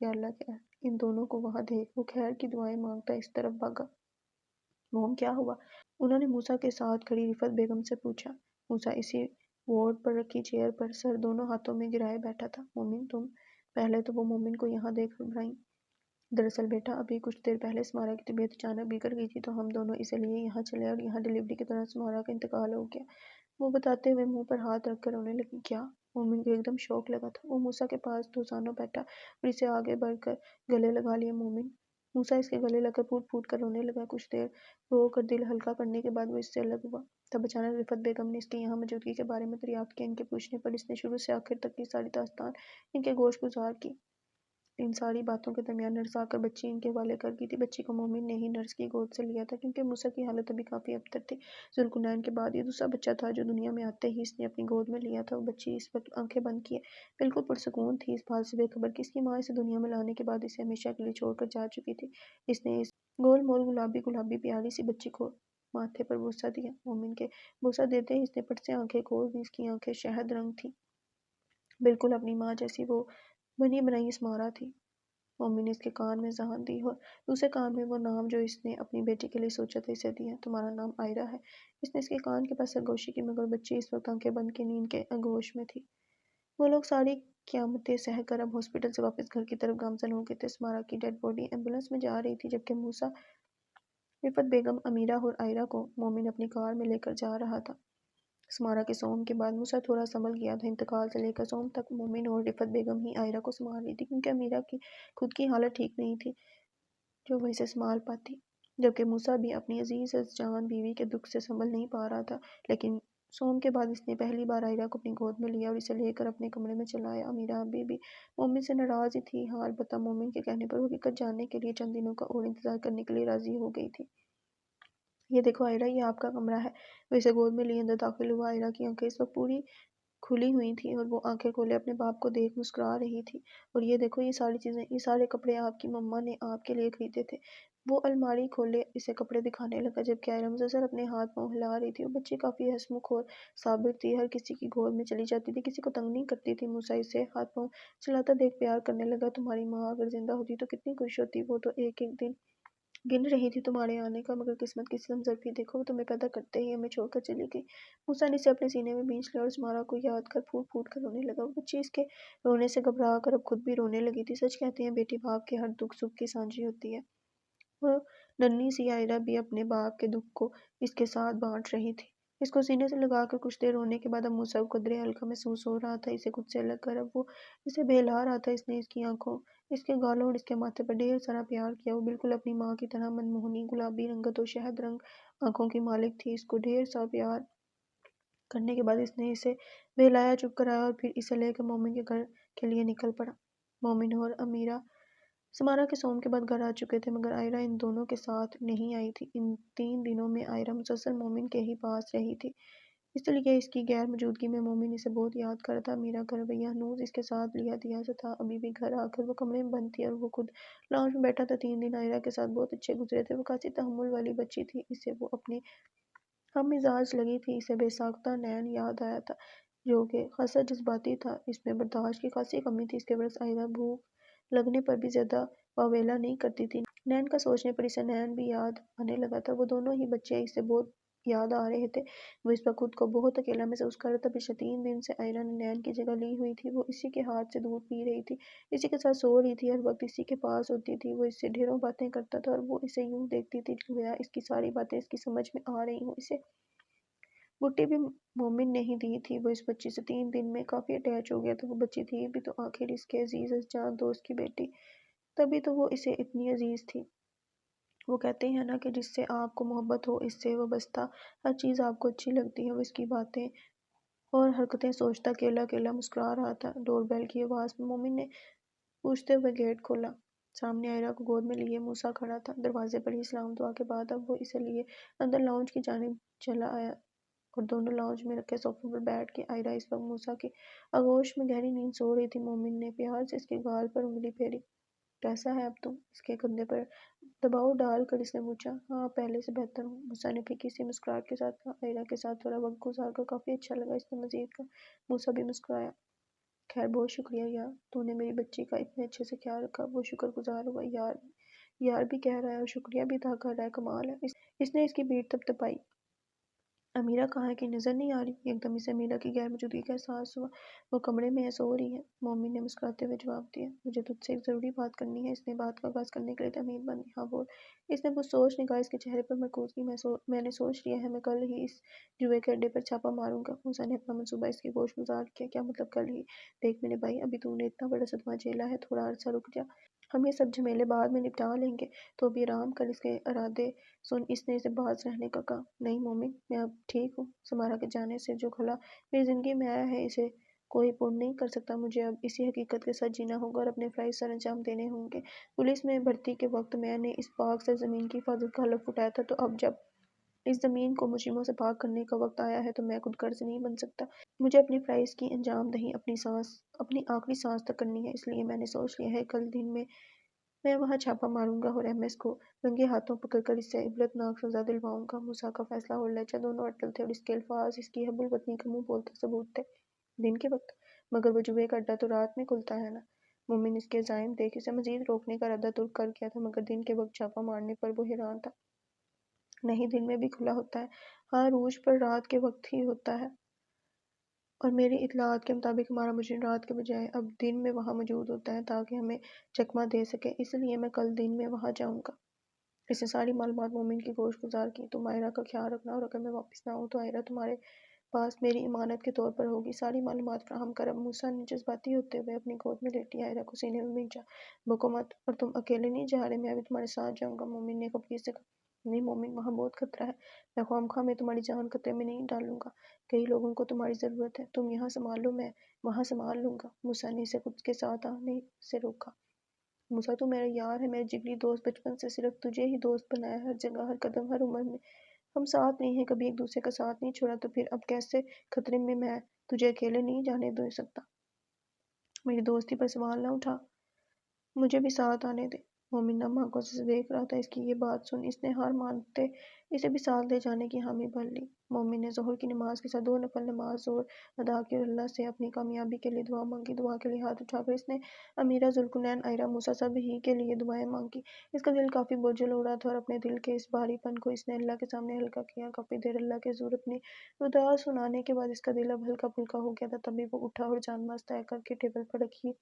یا اللہ خیر ان دونوں کو وہاں دیکھ۔ وہ خیر کی دعائیں مانگتا اس طرف بھاگا۔ موم کیا ہوا؟ انہوں نے موسیٰ کے ساتھ کھڑی رفعت بیگم سے پوچھا۔ موسیٰ اسی وارڈ پر رکھی چیئر پر سر دونوں ہاتھوں میں گرائے بیٹھا تھا۔ مومن تم؟ پہلے تو وہ مومن کو یہاں دیکھ گھبرائیں۔ دراصل بیٹا ابھی کچھ دیر پہلے سمارا کی طبیعت اچانک بگڑ گئی تھی تو ہم دونوں اسے لیے یہاں چلے اور یہاں ڈیلیوری کے دوران سمارا کا انتقال ہو گیا۔ وہ بتاتے ہوئے منہ پر ہاتھ رکھ کر رونے لگی۔ کیا؟ مومن کو ایک دم شوق لگا تھا۔ وہ موسیٰ کے پاس دوزانوں بیٹھا اور اسے آگے بڑھ کر گلے لگا لیا۔ موسیٰ اس کے گلے لگ کر پھوٹ پھوٹ کر رونے لگا۔ کچھ دیر رو کر دل ہلکا کرنے کے بعد وہ اس سے الگ ہوا۔ تب اچانک رفعت بیگم نے اس کی یہاں موجودگی کے بارے میں دریافت کیا۔ ان کے پوچھنے پر اس نے شروع سے آخر تک کی ساری داستان ان کے گوش گزار کی۔ ان ساری باتوں کے درمیان نرس آ کر بچی ان کے حوالے کر گئی تھی۔ بچی کو مومن نے ہی نرس کی گود سے لیا تھا کیونکہ موسیٰ کی حالت ابھی کافی ابتر تھی۔ ذوالقرنین کے بعد یہ دوسرا بچہ تھا جو دنیا میں آتے ہی اس نے اپنی گود میں لیا تھا۔ وہ بچی اس وقت آنکھیں بند کیے بالکل پرسکون تھی، اس بات سے بے خبر کہ اس کی ماں اسے دنیا میں لانے کے بعد اسے ہمیشہ کے لیے چھوڑ کر جا چکی تھی۔ اس نے اس گول مول گلابی پیاری سی بچی کو ماتھے پر بوسہ دیا۔ مومن کے بوسہ دیتے ہی اس نے پٹ سے آنکھیں کھول دی۔ اس کی آنکھیں شہد رنگ تھیں، بالکل اپنی ماں جیسی وہ بنی بنائی اسمارا تھی۔ مومن نے اس کے کان میں ذہان دی اور دوسرے کان میں وہ نام جو اس نے اپنی بیٹی کے لیے سوچا تھا اسے دیا۔ تمہارا نام آئرہ ہے۔ اس نے اس کے کان کے پاس سرگوشی کی مگر بچی اس وقت آنکھیں بند کے نیند کے آغوش میں تھی۔ وہ لوگ ساری قیامتیں سہ کر اب ہاسپٹل سے واپس گھر کی طرف گامزن ہو گئے تھے۔ سمارا کی ڈیڈ باڈی ایمبولینس میں جا رہی تھی جبکہ موسیٰ، رفعت بیگم، امیرہ اور آئرہ کو مومن اپنی کار میں لے کر جا رہا تھا۔ سمارا کے سوم کے بعد موسیٰ تھوڑا سنبھل گیا تھا۔ انتقال سے لے کر سوم تک مومن اور رفعت بیگم ہی آئرہ کو سنبھال رہی تھی کیونکہ امیرہ کی خود کی حالت ٹھیک نہیں تھی جو وہ اسے سنبھال پاتی، جبکہ موسیٰ بھی اپنی عزیز از جان بیوی کے دکھ سے سنبھل نہیں پا رہا تھا۔ لیکن سوم کے بعد اس نے پہلی بار آئرہ کو اپنی گود میں لیا اور اسے لے کر اپنے کمرے میں چلا آیا۔ امیرہ ابھی بھی مومن سے ناراض ہی تھی، ہاں البتہ مومن کے کہنے پر وہ حقیقت جاننے کے لیے چند دنوں کا اور انتظار کرنے کے لیے راضی ہو گئی تھی۔ یہ دیکھو آئرہ، یہ آپ کا کمرہ ہے۔ وہ اسے گود میں لیے اندر داخل ہوا۔ آئرہ کی آنکھیں اس وقت پوری کھلی ہوئی تھیں اور وہ آنکھیں کھولے اپنے باپ کو دیکھ مسکرا رہی تھی۔ اور یہ دیکھو یہ ساری چیزیں، یہ سارے کپڑے آپ کی مما نے آپ کے لیے خریدے تھے۔ وہ الماری کھولے اسے کپڑے دکھانے لگا جبکہ آئرہ مسلسل اپنے ہاتھ پاؤں ہلا رہی تھی۔ وہ بچی کافی ہنسمکھ اور صابر تھی، ہر کسی کی گود میں چلی جاتی تھی، کسی کو تنگ نہیں کرتی تھی۔ موسیٰ اسے ہاتھ پاؤں چلاتا دیکھ پیار کرنے لگا۔ تمہاری ماں اگر زندہ ہوتی تو کتنی خوش ہوتی، وہ تو ایک ایک دن گن رہی تھی تمہارے آنے کا، مگر قسمت کی سمظرفی دیکھو، وہ تمہیں پیدا کرتے ہی ہمیں چھوڑ کر چلی گئی۔ موسیٰ نے اسے اپنے سینے میں بھینچ لیا اور سمارا کو یاد کر پھوٹ پھوٹ کر رونے لگا۔ وہ بچی اس کے رونے سے گھبرا کر اب خود بھی رونے لگی تھی۔ سچ کہتے ہیں بیٹی باپ کے ہر دکھ سکھ کی سانجھی ہوتی ہے۔ وہ ننھی سی آئرہ بھی اپنے باپ کے دکھ کو اس کے ساتھ بانٹ رہی تھی۔ اس کو سینے سے لگا کر کچھ دیر رونے کے بعد اب موسیٰ کو قدرے ہلکا محسوس ہو رہا تھا، اسے خود سے الگ کر اب وہ اسے بہلا رہا تھا۔ اس نے اس کی آنکھوں، اس کے گالوں اور اس کے ماتھے پر ڈھیر سارا پیار کیا۔ وہ بالکل اپنی ماں کی طرح منموہنی گلابی رنگت اور شہد رنگ آنکھوں کی مالک تھی۔ اس کو ڈھیر سا پیار کرنے کے بعد اس نے اسے بہلایا، چپ کرایا اور پھر اسے لے کر مومن کے گھر کے لیے نکل پڑا۔ مومن اور امیرہ سمارا کے سوم کے بعد گھر آ چکے تھے مگر آئرہ ان دونوں کے ساتھ نہیں آئی تھی۔ ان 3 دنوں میں آئرہ مسلسل مومن کے ہی پاس رہی تھی، اس لیے اس کی غیر موجودگی میں مومن اسے بہت یاد کرتا تھا۔ امیرہ کا رویہ ہنوز اس کے ساتھ لیا دیا سا تھا، ابھی بھی گھر آ کر وہ کمرے میں بند تھی اور وہ خود لاؤنج میں بیٹھا تھا۔ 3 دن آئرہ کے ساتھ بہت اچھے گزرے تھے۔ وہ خاصی تحمل والی بچی تھی، اسے وہ اپنی ہم مزاج لگی تھی۔ اسے بے ساختہ نین یاد آیا تھا جو کہ خاصا جذباتی تھا، اس میں برداشت کی خاصی کمی تھی۔ اس کے برعکس آئرہ بھوک لگنے پر بھی زیادہ واویلا نہیں کرتی تھی۔ نین کا سوچنے پر اسے نین بھی یاد آنے لگا تھا۔ وہ دونوں ہی بچے اسے بہت یاد آ رہے تھے۔ وہ اس وقت خود کو بہت اکیلا محسوس کر رہا تھا۔ پچھلے 3 دن سے آئرہ نے نین کی جگہ لی ہوئی تھی۔ وہ اسی کے ہاتھ سے دودھ پی رہی تھی، اسی کے ساتھ سو رہی تھی، ہر وقت اسی کے پاس ہوتی تھی۔ وہ اس سے ڈھیروں باتیں کرتا تھا اور وہ اسے یوں دیکھتی تھی گویا اس کی ساری باتیں اس کی سمجھ میں آ رہی ہوں۔ اسے بٹی بھی مومن نے ہی دی تھی۔ وہ اس بچی سے 3 دن میں کافی اٹیچ ہو گیا تھا۔ وہ بچی تھی بھی تو آخر اس کے عزیز از جان دوست کی بیٹی، تبھی تو وہ اسے اتنی عزیز تھی۔ وہ کہتے ہیں نا کہ جس سے آپ کو محبت ہو اس سے وابستہ ہر چیز آپ کو اچھی لگتی ہے۔ وہ اس کی باتیں اور حرکتیں سوچتا اکیلا اکیلا مسکرا رہا تھا۔ ڈور بیل کی آواز میں مومن نے پوچھتے ہوئے گیٹ کھولا۔ سامنے آئرہ کو گود میں لیے موسیٰ کھڑا تھا۔ دروازے پر ہی سلام دعا کے بعد اب وہ اسے لیے اندر لاؤنج کی جانب چلا آیا اور دونوں لاؤنج میں رکھے صوفے پر بیٹھ کے آئرہ اس وقت موسیٰ کی آغوش میں گہری نیند سو رہی تھی۔ مومن نے پیار سے اس کے گال پر انگلی پھیری۔ کیسا ہے اب تم؟ اس کے کندھے پر دباؤ ڈال کر اس نے پوچھا۔ ہاں پہلے سے بہتر ہوں، موسیٰ نے پھیکی سی مسکراہٹ کے ساتھ کہا۔ آئرہ کے ساتھ تھوڑا وقت گزار کر کافی اچھا لگا، اس نے مزید کہا۔ موسیٰ بھی مسکرایا۔ خیر بہت شکریہ یار، تو نے میری بچی کا اتنے اچھے سے خیال رکھا، وہ شکر گزار ہوا۔ یار یار بھی کہہ رہا ہے اور شکریہ بھی ادا کر رہا ہے، کمال ہے۔ اس نے اس کی پیٹھ تپ تپائی۔ امیرہ کہاں ہے کہ نظر نہیں آ رہی؟ ایک دم اسے امیرہ کی غیر موجودگی کا احساس ہوا۔ وہ کمرے میں ہے، سو رہی ہے، مومن نے مسکراتے ہوئے جواب دیا۔ مجھے تجھ سے ایک ضروری بات کرنی ہے۔ اس نے بات کا آغاز کرنے کے لیے تمہید بندی۔ ہاں بول۔ اس نے وہ سوچ نگاہ اس کے چہرے پر مرکوز کی۔ میں نے سوچ لیا ہے، میں کل ہی اس جوئے کے اڈے پر چھاپا ماروں گا۔ موسیٰ نے اپنا منصوبہ اس کی گوش گزار کیا۔ کیا مطلب کل ہی؟ دیکھ میرے بھائی، ابھی تو نے اتنا بڑا صدمہ جھیلا ہے، تھوڑا عرصہ رک جا، ہم یہ سب جھمیلے بعد میں نپٹا لیں گے۔ تو ابھی آرام کر۔ اس کے ارادے سن اس نے اسے باز رہنے کا کہا۔ نہیں مومن، میں اب ٹھیک ہوں۔ سمارا کے جانے سے جو خلا میری زندگی میں آیا ہے، اسے کوئی پُر نہیں کر سکتا۔ مجھے اب اسی حقیقت کے ساتھ جینا ہوگا اور اپنے فرائض سر انجام دینے ہوں گے۔ پولیس میں بھرتی کے وقت میں نے اس پاک سرزمین کی حفاظت کا حلف اٹھایا تھا، تو اب جب اس زمین کو مجرموں سے پاک کرنے کا وقت آیا ہے تو میں خود غرض نہیں بن سکتا۔ مجھے اپنے فرائض کی انجام دہی اپنی آخری سانس تک کرنی ہے۔ اس لیے میں نے سوچ لیا ہے، کل دن میں وہاں چھاپا ماروں گا اور MS کو رنگے ہاتھوں پکڑ کر اس سے عبرتناک سزا دلواؤں گا۔ موسیٰ کا فیصلہ اور لہجہ دونوں اٹل تھے اور اس کے الفاظ اس کی حب الوطنی کا منہ بولتا ثبوت تھے۔ دن کے وقت؟ مگر وہ جوئے کا اڈا تو رات میں کھلتا ہے نا؟ مومن اس کے عزائم دیکھ اسے مزید روکنے کا ارادہ ترک کر گیا تھا، مگر دن کے وقت چھاپا مارنے پر وہ حیران تھا۔ نہیں، دن میں بھی کھلا ہوتا ہے۔ ہاں عروج پر رات کے وقت ہی ہوتا ہے، اور میری اطلاعات کے مطابق ہمارا مجرم رات کے بجائے اب دن میں وہاں موجود ہوتا ہے تاکہ ہمیں چکمہ دے سکے۔ اس لیے میں کل دن میں وہاں جاؤں گا۔ اس نے ساری معلومات مومن کی گوش گزار کی۔ تم آئرہ کا خیال رکھنا، اور اگر میں واپس نہ آؤں تو آئرہ تمہارے پاس میری امانت کے طور پر ہوگی۔ ساری معلومات فراہم کر۔ اب موسیٰ نے جذباتی ہوتے ہوئے اپنی گود میں لیٹی آئرہ کو سینے میں بھیجا۔ بکو مت، اور تم اکیلے نہیں جا رہے، میں بھی تمہارے ساتھ جاؤں گا، مومن نے خفگی سے کہا۔ نہیں مومن، وہاں بہت خطرہ ہے، میں خواہ میں تمہاری جان خطرے میں نہیں ڈالوں گا، کئی لوگوں کو تمہاری ضرورت ہے، تم یہاں سنبھال لو، میں وہاں سنبھال لوں گا۔ موسیٰ نے اسے خود کے ساتھ آنے سے روکا۔ موسیٰ تو میرا یار ہے، میرا جگری دوست، بچپن سے صرف تجھے ہی دوست بنایا، ہر جگہ، ہر قدم، ہر عمر میں ہم ساتھ نہیں ہیں، کبھی ایک دوسرے کا ساتھ نہیں چھوڑا، تو پھر اب کیسے خطرے میں تجھے اکیلے نہیں جانے دے سکتا؟ میری دوستی پر سوال نہ اٹھا، مجھے بھی ساتھ آنے دے۔ مومن نم آنکھوں سے اسے دیکھ رہا تھا۔ اس کی یہ بات سن اس نے ہار مانتے اسے بھی ساتھ لے جانے کی حامی بھر لی۔ مومن نے ظہر کی نماز کے ساتھ 2 نفل نماز زور ادا کی اور اللہ سے اپنی کامیابی کے لیے دعا مانگی۔ دعا کے لیے ہاتھ اٹھا کر اس نے امیرہ، ذوالقرنین، آئرہ، موسیٰ سب ہی کے لیے دعائیں مانگی۔ اس کا دل کافی بوجھل ہو رہا تھا اور اپنے دل کے اس بھاری پن کو اس نے اللہ کے سامنے ہلکا کیا۔ کافی دیر اللہ کے حضور اپنی دعا سنانے کے بعد اس کا دل اب ہلکا پھلکا ہو گیا تھا۔ تبھی وہ اٹھا اور جان ماز طے کر کے ٹیبل پر رکھی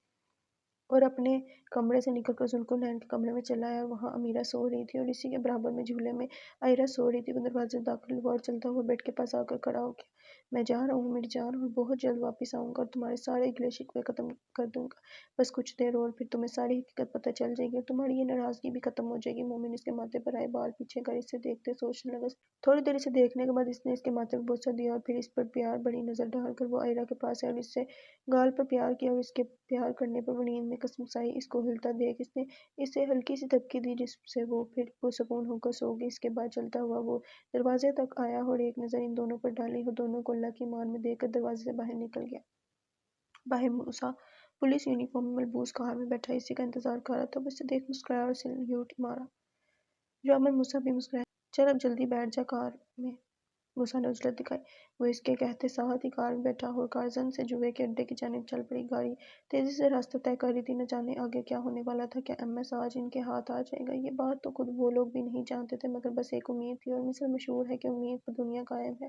اور اپنے کمرے سے نکل کر ذوالقرنین کے کمرے میں چلا آیا۔ وہاں امیرہ سو رہی تھی اور اسی کے برابر میں جھولے میں آئرہ سو رہی تھی۔ وہ دروازے سے داخل ہوا اور چلتا ہوا بیڈ کے پاس آ کر کھڑا ہو گیا۔ میں جا رہا ہوں میری جان، اور بہت جلد واپس آؤں گا اور تمہارے سارے گلے شکوے ختم کر دوں گا۔ بس کچھ دیر اور، پھر تمہیں ساری حقیقت پتہ چل جائے گی اور تمہاری یہ ناراضگی بھی ختم ہو جائے گی۔ مومن اس کے ماتھے پر آئے بال پیچھے کر اسے دیکھتے سوچنے لگا۔ تھوڑی دیر اسے دیکھنے کے بعد اس نے اس کے ماتھے پر بوسہ دیا اور پھر اس پر پیار بھری نظر ڈال کر وہ آئرہ کے پاس آیا اور اس سے گال پر پیار کیا، اور اس کے پیار کرنے پر وہ نیند میں کسمسائی۔ اس کو ہلتا دیکھ اس نے اسے ہلکی سی دھکی دی، جس سے وہ پھر پرسکون ہو کر سو گئی۔ اس کے بعد چلتا ہوا وہ دروازے تک آیا اور ایک نظر ان دونوں پر ڈالی اور دونوں کو اللہ کی امان میں دیکھ کر دروازے سے باہر نکل گیا۔ باہر موسیٰ پولیس یونیفارم میں ملبوس کار میں بیٹھا اسی کا انتظار کر رہا تھا۔ وہ اسے دیکھ مسکرایا اور سلیوٹ مارا۔ جو عمل موسیٰ بھی مسکرایا۔ چل اب جلدی بیٹھ جا کار میں، موسیٰ نے عجلت دکھائی۔ وہ اس کے کہتے ساتھ ہی کار میں بیٹھا اور کارزن سے جوئے کے اڈے کی جانب چل پڑی۔ گاڑی تیزی سے راستہ طے کر رہی تھی، نہ جانے آگے کیا ہونے والا تھا۔ کیا MS آج ان کے ہاتھ آ جائے گا؟ یہ بات تو خود وہ لوگ بھی نہیں جانتے تھے، مگر بس ایک امید تھی، اور مثل مشہور ہے کہ امید پر دنیا قائم ہے۔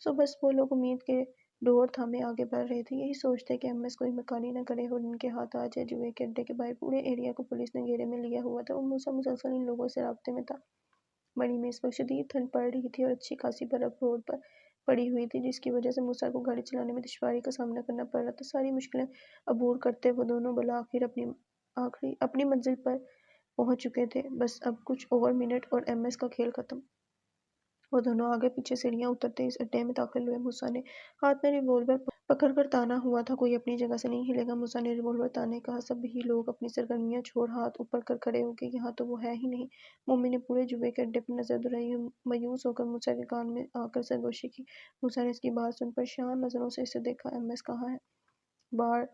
سو بس وہ لوگ امید کے ڈور تھامے آگے بڑھ رہے تھے، یہی سوچتے کہ MS کوئی مکاری نہ کرے اور ان کے ہاتھ آ جائے۔ جوئے کے اڈے کے باہر پورے ایریا کو پولیس نے گھیرے میں لیا ہوا تھا اور موسیٰ مسلسل ان لوگوں سے رابطے میں تھا۔ بڑی میں اس وقت شدید ٹھنڈ پڑ رہی تھی اور اچھی خاصی برف روڈ پر پڑی ہوئی تھی، جس کی وجہ سے موسیٰ کو گاڑی چلانے میں دشواری کا سامنا کرنا پڑ رہا تھا۔ ساری مشکلیں عبور کرتے وہ دونوں بالآخر اپنی منزل پر پہنچ چکے تھے۔ بس اب کچھ اور منٹ اور MS کا کھیل ختم۔ وہ دونوں آگے پیچھے سیڑھیاں اترتے اس اڈے میں داخل ہوئے۔ موسیٰ نے ہاتھ میں ریوالور پکڑ کر تانا ہوا تھا، کوئی اپنی جگہ سے نہیں ہلے گا۔ موسیٰ نے ریوالور تانے کہا۔ سب ہی لوگ اپنی سرگرمیاں چھوڑ ہاتھ اوپر کر کھڑے ہو گئے۔ یہاں تو وہ ہے ہی نہیں۔ مومن نے پورے جوئے کے اڈے پر نظر دوڑائی اور مایوس ہو کر موسیٰ کے کان میں آ کر سرگوشی کی۔ موسیٰ نے اس کی بات سن پریشان نظروں سے اسے دیکھا۔ MS کہاں ہے؟ بار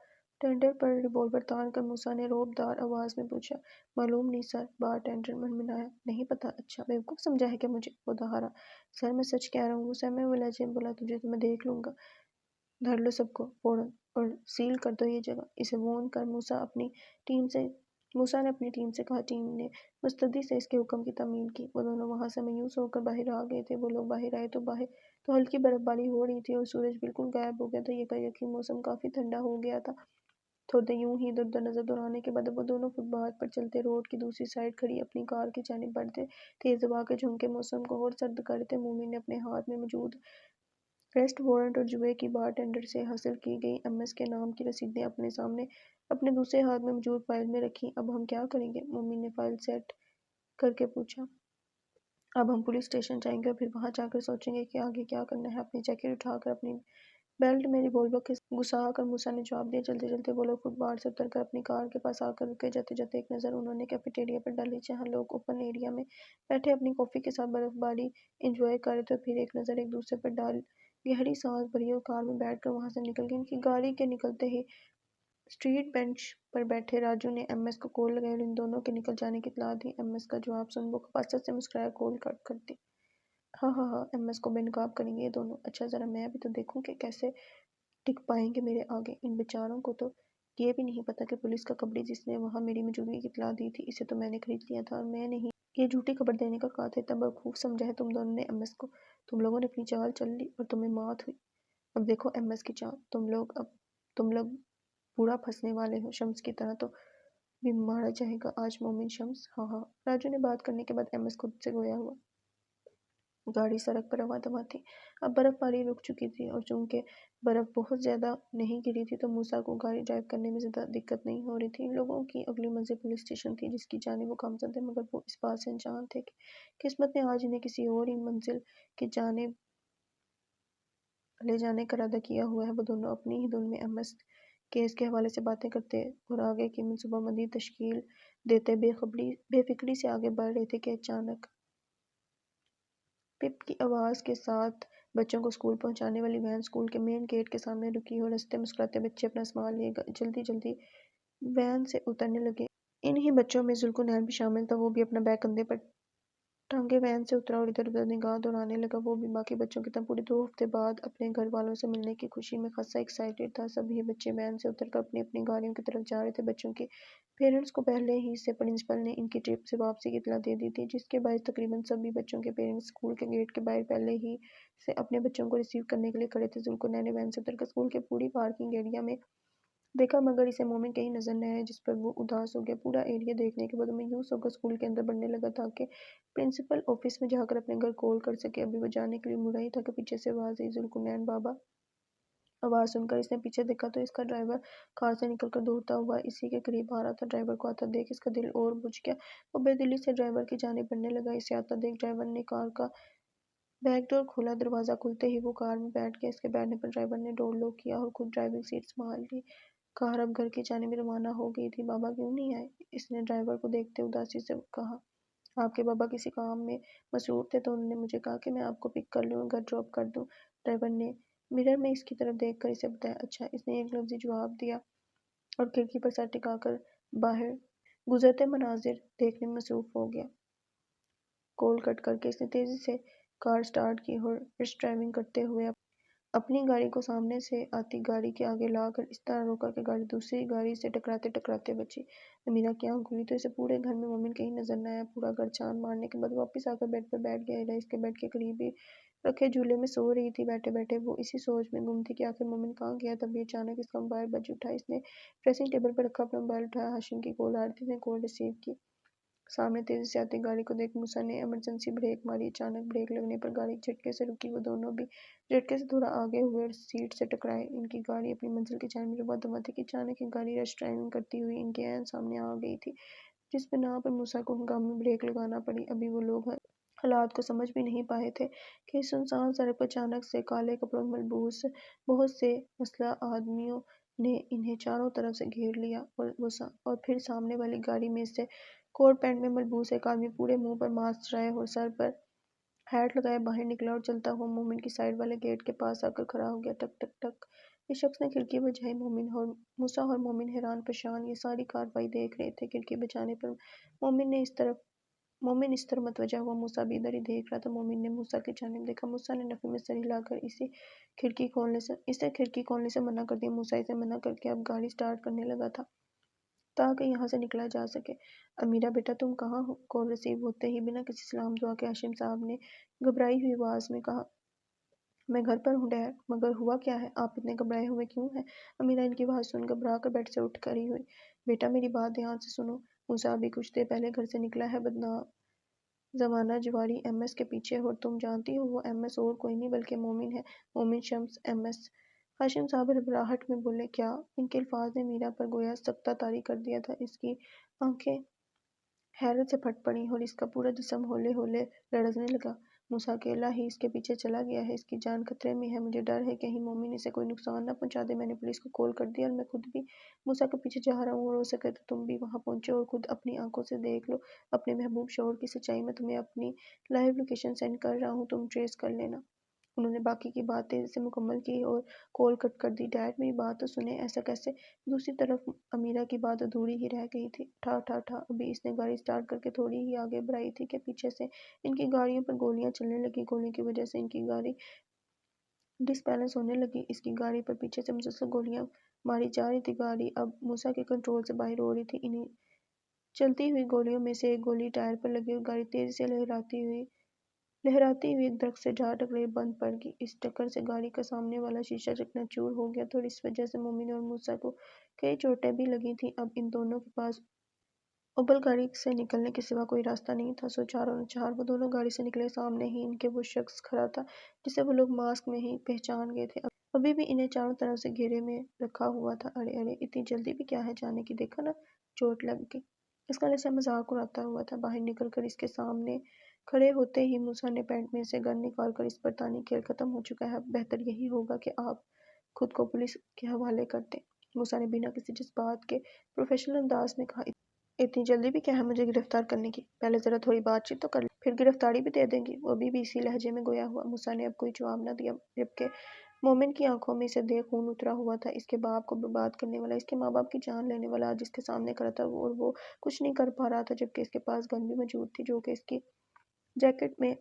ٹینڈر پر ریوالور تان کر موسیٰ نے رعب دار آواز میں پوچھا۔ معلوم نہیں سر، بار ٹینڈر منمنایا۔ نہیں پتہ؟ اچھا بیوقوف سمجھا ہے کیا مجھے؟ وہ دہارا۔ سر میں سچ کہہ رہا ہوں، وہ سہمے ہوئے لہجے میں بولا۔ تجھے تو میں دیکھ لوں گا، دھر لو سب کو فوراً۔ اور سیل کر دو یہ جگہ، اسے وارن کر موسیٰ نے اپنی ٹیم سے کہا۔ ٹیم نے مستعدی سے اس کے حکم کی تعمیل کی۔ وہ دونوں وہاں سے مایوس ہو کر باہر آ گئے تھے۔ وہ لوگ باہر آئے تو ہلکی برف باری ہو رہی تھی اور سورج بالکل غائب ہو گیا تھا۔ یکایک موسم کافی ٹھنڈا ہو گیا تھا۔ تھوڑی دیر یوں ہی ادھر ادھر نظر دوڑانے کے بعد وہ دونوں فٹ پاتھ پر چلتے روڈ کی دوسری سائیڈ کھڑی اپنی کار کی جانب بڑھتے۔ تیز ہوا کے جھونکے موسم کو اور سرد کر رہے تھے۔ مومن نے اپنے ہاتھ میں موجود ریسٹ وارنٹ اور جوئے کی بارٹینڈر سے حاصل کی گئی ایم ایس کے نام کی رسیدیں اپنے سامنے اپنے دوسرے ہاتھ میں موجود فائل میں رکھیں۔ اب ہم کیا کریں گے؟ مومن نے فائل سیٹ کر کے پوچھا۔ اب ہم پولیس اسٹیشن جائیں گے اور پھر وہاں جا کر سوچیں گے کہ آگے کیا کرنا ہے۔ اپنی جیکٹ اٹھا کر اپنی بیلٹ میں ریوالور کے گھسا کر موسیٰ نے جواب دیا۔ چلتے چلتے وہ لوگ فٹ پاتھ سے اتر کر اپنی کار کے پاس آ کر رکے۔ جاتے جاتے ایک نظر انہوں نے کیفیٹیریا پر ڈالی جہاں لوگ اوپن ایریا میں بیٹھے اپنی کافی کے ساتھ برف باری انجوائے کر رہے تھے، اور پھر ایک نظر ایک دوسرے پر ڈال گہری سانس بھری اور کار میں بیٹھ کر وہاں سے نکل گئے۔ ان کی گاڑی کے نکلتے ہی اسٹریٹ بینچ پر بیٹھے راجو نے ایم ایس کو کال لگائی اور ان دونوں کے نکل جانے کی اطلاع دی۔ ایم ایس کا جواب سن وہ خفاست سے مسکرایا، کال کٹ کر دی۔ ہاں ہاں ہاں، ایم ایس کو بے نقاب کریں گے یہ دونوں۔ اچھا ذرا میں بھی تو دیکھوں کہ کیسے ٹک پائیں گے میرے آگے۔ ان بیچاروں کو تو یہ بھی نہیں پتا کہ پولیس کا کبڑی جس نے وہاں میری موجودگی کی اطلاع دی تھی، اسے تو میں نے خرید لیا تھا اور میں نے ہی یہ جھوٹی خبر دینے کا کہا تھا۔ اتنا بیوقوف سمجھا ہے تم دونوں نے ایم ایس کو۔ تم لوگوں نے اپنی چال چل لی اور تمہیں مات ہوئی۔ اب دیکھو ایم ایس کی چال، تم لوگ پورا پھنسنے والے ہو۔ شمس کی طرح تو بھی مارا جائے گا آج مومن۔ شمس ہاں ہاں، راجو نے بات کرنے کے بعد ایم ایس خود سے گویا ہوا۔ گاڑی سڑک پر رواں دواں تھی۔ اب برف باری رک چکی تھی اور چونکہ برف بہت زیادہ نہیں گری تھی تو موسیٰ کو گاڑی ڈرائیو کرنے میں زیادہ دقت نہیں ہو رہی تھی۔ ان لوگوں کی اگلی منزل پولیس اسٹیشن تھی جس کی جانب وہ گامزن تھے، مگر وہ اس بات سے انجان تھے کہ قسمت نے آج انہیں کسی اور ہی منزل کی جانب لے جانے کا ارادہ کیا ہوا ہے۔ وہ دونوں اپنی ہی دھن میں ایم ایس کیس کے حوالے سے باتیں کرتے اور آگے کی منصوبہ بندی تشکیل دیتے بے فکری سے آگے بڑھ رہے تھے کہ اچانک پپ کی آواز کے ساتھ بچوں کو اسکول پہنچانے والی وین اسکول کے مین گیٹ کے سامنے رکی اور رستے مسکراتے بچے اپنا سامان لیے جلدی جلدی وین سے اترنے لگے۔ انہی بچوں میں ذوالقرنین بھی شامل تھا۔ وہ بھی اپنا بیگ کندھے پر ٹانگے وین سے اترا اور ادھر ادھر نگاہ دوڑانے لگا۔ وہ بھی باقی بچوں کی طرح پورے 2 ہفتے بعد اپنے گھر والوں سے ملنے کی خوشی میں خاصا ایکسائٹڈ تھا۔ سبھی بچے وین سے اتر کر اپنی اپنی گاڑیوں کی طرف جا رہے تھے۔ بچوں کے پیرنٹس کو پہلے ہی سے پرنسپل نے ان کی ٹرپ سے واپسی کی اطلاع دے دی تھی، جس کے باعث تقریباً سبھی بچوں کے پیرنٹس اسکول کے گیٹ کے باہر پہلے ہی سے اپنے بچوں کو ریسیو کرنے کے لیے کھڑے تھے۔ ذوالقرنین نے وین سے اتر کر اسکول کے پوری پارکنگ ایریا میں دیکھا، مگر اسے مومن کہیں نظر نہ آیا، جس پر وہ اداس ہو گیا۔ پورا ایریا دیکھنے کے بعد وہ مایوس ہو کر اسکول کے اندر بڑھنے لگا تاکہ پرنسپل آفس میں جا کر اپنے گھر کال کر سکے۔ ابھی وہ جانے کے لیے مڑا ہی تھا کہ پیچھے سے آواز آئی، ذوالقرنین بابا۔ آواز سن کر اس نے پیچھے دیکھا تو اس کا ڈرائیور کار سے نکل کر دوڑتا ہوا اسی کے قریب آ رہا تھا۔ ڈرائیور کو آتا دیکھ اس کا دل اور بجھ گیا۔ وہ بے دلی سے ڈرائیور کی جانب بڑھنے لگا۔ اسے آتا دیکھ ڈرائیور نے کار کا بیک ڈور کھولا۔ دروازہ کھلتے ہی وہ کار میں بیٹھ گیا۔ اس کے بیٹھنے پر ڈرائیور نے ڈور لاک کیا اور خود ڈرائیونگ سیٹ سنبھال لی۔ کار اب گھر کی جانب روانہ ہو گئی تھی۔ بابا کیوں نہیں آئے؟ اس نے ڈرائیور کو دیکھتے اداسی سے کہا۔ آپ کے بابا کسی کام میں مصروف تھے تو انہوں نے مجھے کہا کہ میں آپ کو پک کر لوں اور گھر ڈراپ کر دوں۔ ڈرائیور نے مرر میں اس کی طرف دیکھ کر اسے بتایا۔ اچھا، اس نے ایک لفظی جواب دیا اور کھڑکی پر سر ٹکا کر باہر گزرتے مناظر دیکھنے میں مصروف ہو گیا۔ کال کٹ کر کے اس نے تیزی سے کار سٹارٹ کی اور رش ڈرائیونگ کرتے ہوئے اپنی گاڑی کو سامنے سے آتی گاڑی کے آگے لا کر اس طرح روکا کہ گاڑی دوسری گاڑی سے ٹکراتے بچی۔ امیرہ کی آنکھ کھلی تو اسے پورے گھر میں مومن کہیں نظر نہ آیا۔ پورا گھر چھان مارنے کے بعد واپس آ کر بیڈ پر بیٹھ گیا۔ ہیرا اس کے بیڈ کے قریب ہی رکھے جھولے میں سو رہی تھی۔ بیٹھے بیٹھے وہ اسی سوچ میں گم تھی کہ آخر مومن کہاں گیا۔ تبھی اچانک اس کا موبائل بج اٹھا۔ اس نے ڈریسنگ ٹیبل پر رکھا اپنا موبائل اٹھایا۔ ہاشم کی کال آ رہی تھی۔ اس نے کال ریسیو کی۔ سامنے تیزی سے آتی گاڑی کو دیکھ موسیٰ نے ایمرجنسی بریک ماری۔ اچانک بریک لگنے پر گاڑی جھٹکے سے رکی۔ وہ دونوں بھی جھٹکے سے تھوڑا آگے ہوئے اور سیٹ سے ٹکرائے۔ ان کی گاڑی اپنی منزل کی جانب رواں دواں تھی کہ اچانک ایک گاڑی رش ڈرائیونگ کرتی ہوئی ان کے عین سامنے آ گئی تھی، جس بنا پر موسیٰ کو ہنگامی بریک لگانا پڑی۔ ابھی وہ لوگ حالات کو سمجھ بھی نہیں پائے تھے کہ اس سنسان سڑک پر اچانک سے کالے کپڑوں میں ملبوس بہت سے مسلح آدمیوں نے انہیں چاروں طرف سے گھیر لیا اور پھر سامنے والی گاڑی میں سے کوٹ پینٹ میں ملبوس ایک آدمی پورے منہ پر ماسک چڑھائے اور سر پر ہیٹ لگائے باہر نکلا اور چلتا ہوا مومن کی سائیڈ والے گیٹ کے پاس آ کر کھڑا ہو گیا۔ ٹک ٹک ٹک، اس شخص نے کھڑکی بجائی۔ موسیٰ اور مومن حیران پریشان یہ ساری کارروائی دیکھ رہے تھے۔ کھڑکی بجانے پر مومن نے اس طرف مومن اس طرح متوجہ ہوا، موسیٰ بھی ادھر ہی دیکھ رہا تھا۔ مومن نے موسیٰ کی جانب دیکھا، موسیٰ نے نفی میں سر ہلا کر اسے کھڑکی کھولنے سے منع کر دیا۔ موسیٰ اسے منع کر کے اب گاڑی سٹارٹ کرنے لگا تھا تاکہ یہاں سے نکلا جا سکے۔ امیرہ بیٹا تم کہاں ہو؟ کال ریسیو ہوتے ہی بنا کسی سلام دعا کے ہاشم صاحب نے گھبرائی ہوئی آواز میں کہا، میں گھر پر ہوں ڈیڈ، مگر ہوا کیا ہے؟ آپ اتنے گھبرائے ہوئے کیوں ہیں؟ امیرہ ان کی آواز سن گھبرا کر بیڈ سے اٹھ کھڑی ہوئی۔ بیٹا میری بات دھیان سے سنو، موسیٰ ابھی کچھ دیر پہلے گھر سے نکلا ہے بدنام زمانہ جواری ایم ایس کے پیچھے، اور تم جانتی ہو وہ ایم ایس اور کوئی نہیں بلکہ مومن ہے، مومن شمس ایم ایس۔ ہاشم صاحب گھبراہٹ میں بولے، کیا؟ ان کے الفاظ نے میرا پر گویا سکتہ طاری کر دیا تھا۔ اس کی آنکھیں حیرت سے پھٹ پڑیں اور اس کا پورا جسم ہولے ہولے لرزنے لگا۔ موسیٰ اکیلا ہی اس کے پیچھے چلا گیا ہے، اس کی جان خطرے میں ہے، مجھے ڈر ہے کہیں مومن اسے کوئی نقصان نہ پہنچا دے۔ میں نے پولیس کو کال کر دیا اور میں خود بھی موسیٰ کے پیچھے جا رہا ہوں، اور ہو سکے تو تم بھی وہاں پہنچو اور خود اپنی آنکھوں سے دیکھ لو اپنے محبوب شوہر کی سچائی۔ میں تمہیں اپنی لائیو لوکیشن سینڈ کر رہا ہوں، تم ٹریس کر لینا۔ انہوں نے باقی کی بات تیزی سے مکمل کی اور کال کٹ کر دی۔ ڈیڈ میری بات تو سنیں، ایسا کیسے؟ دوسری طرف امیرہ کی بات ادھوری ہی رہ گئی تھی۔ ٹھا ٹھا ٹھا، ابھی اس نے گاڑی سٹارٹ کر کے تھوڑی ہی آگے بڑھائی تھی کہ پیچھے سے ان کی گاڑیوں پر گولیاں چلنے لگیں۔ گولیوں کی وجہ سے ان کی گاڑی ڈس بیلنس ہونے لگی۔ اس کی گاڑی پر پیچھے سے مسلسل گولیاں ماری جا رہی تھی۔ گاڑی اب موسیٰ کے کنٹرول سے باہر ہو رہی تھی۔ انہیں چلتی ہوئی گولیوں میں سے ایک گولی ٹائر پر لگی اور گاڑی تیزی سے لہراتی ہوئی ایک درخت سے جا ٹکرائی، بند پڑ گئی۔ اس ٹکر سے گاڑی کا سامنے والا شیشہ چکنا چور ہو گیا تھا اور اس وجہ سے مومن اور موسیٰ کو کئی چوٹیں بھی لگی تھیں۔ اب ان دونوں کے پاس اوبل گاڑی سے نکلنے کے سوا کوئی راستہ نہیں تھا۔ سو چاروں چار وہ دونوں گاڑی سے نکلے۔ سامنے ہی ان کے وہ شخص کھڑا تھا جسے وہ لوگ ماسک میں ہی پہچان گئے تھے، ابھی بھی انہیں چاروں طرف سے گھیرے میں رکھا ہوا تھا۔ ارے ارے، اتنی جلدی بھی کیا ہے جانے کی، دیکھا نا چوٹ لگ گئی۔ اس کا لہجہ مذاق اڑاتا ہوا تھا۔ باہر نکل کر اس کے سامنے کھڑے ہوتے ہی موسیٰ نے پینٹ میں سے گن نکال کر اس پر تانی، کھیل ختم ہو چکا ہے، اب بہتر یہی ہوگا کہ آپ خود کو پولیس کے حوالے کر دیں۔ موسیٰ نے بنا کسی جذبات کے پروفیشنل انداز میں کہا، اتنی جلدی بھی کیا ہے مجھے گرفتار کرنے کی؟ پہلے ذرا تھوڑی بات چیت تو کر لیں، پھر گرفتاری بھی دے دیں گی۔ وہ ابھی بھی اسی لہجے میں گویا ہوا۔ موسیٰ نے اب کوئی جواب نہ دیا، جبکہ مومن کی آنکھوں میں سے دیکھ خون اترا ہوا تھا۔ اس کے باپ کو برباد کرنے والا، اس کے ماں باپ کی جان لینے والا آج اس کے سامنے کھڑا تھا، اور وہ کچھ نہیں کر پا رہا تھا، جبکہ اس کے پاس گن بھی موجود تھی جو کہ اس کی جیکٹ میں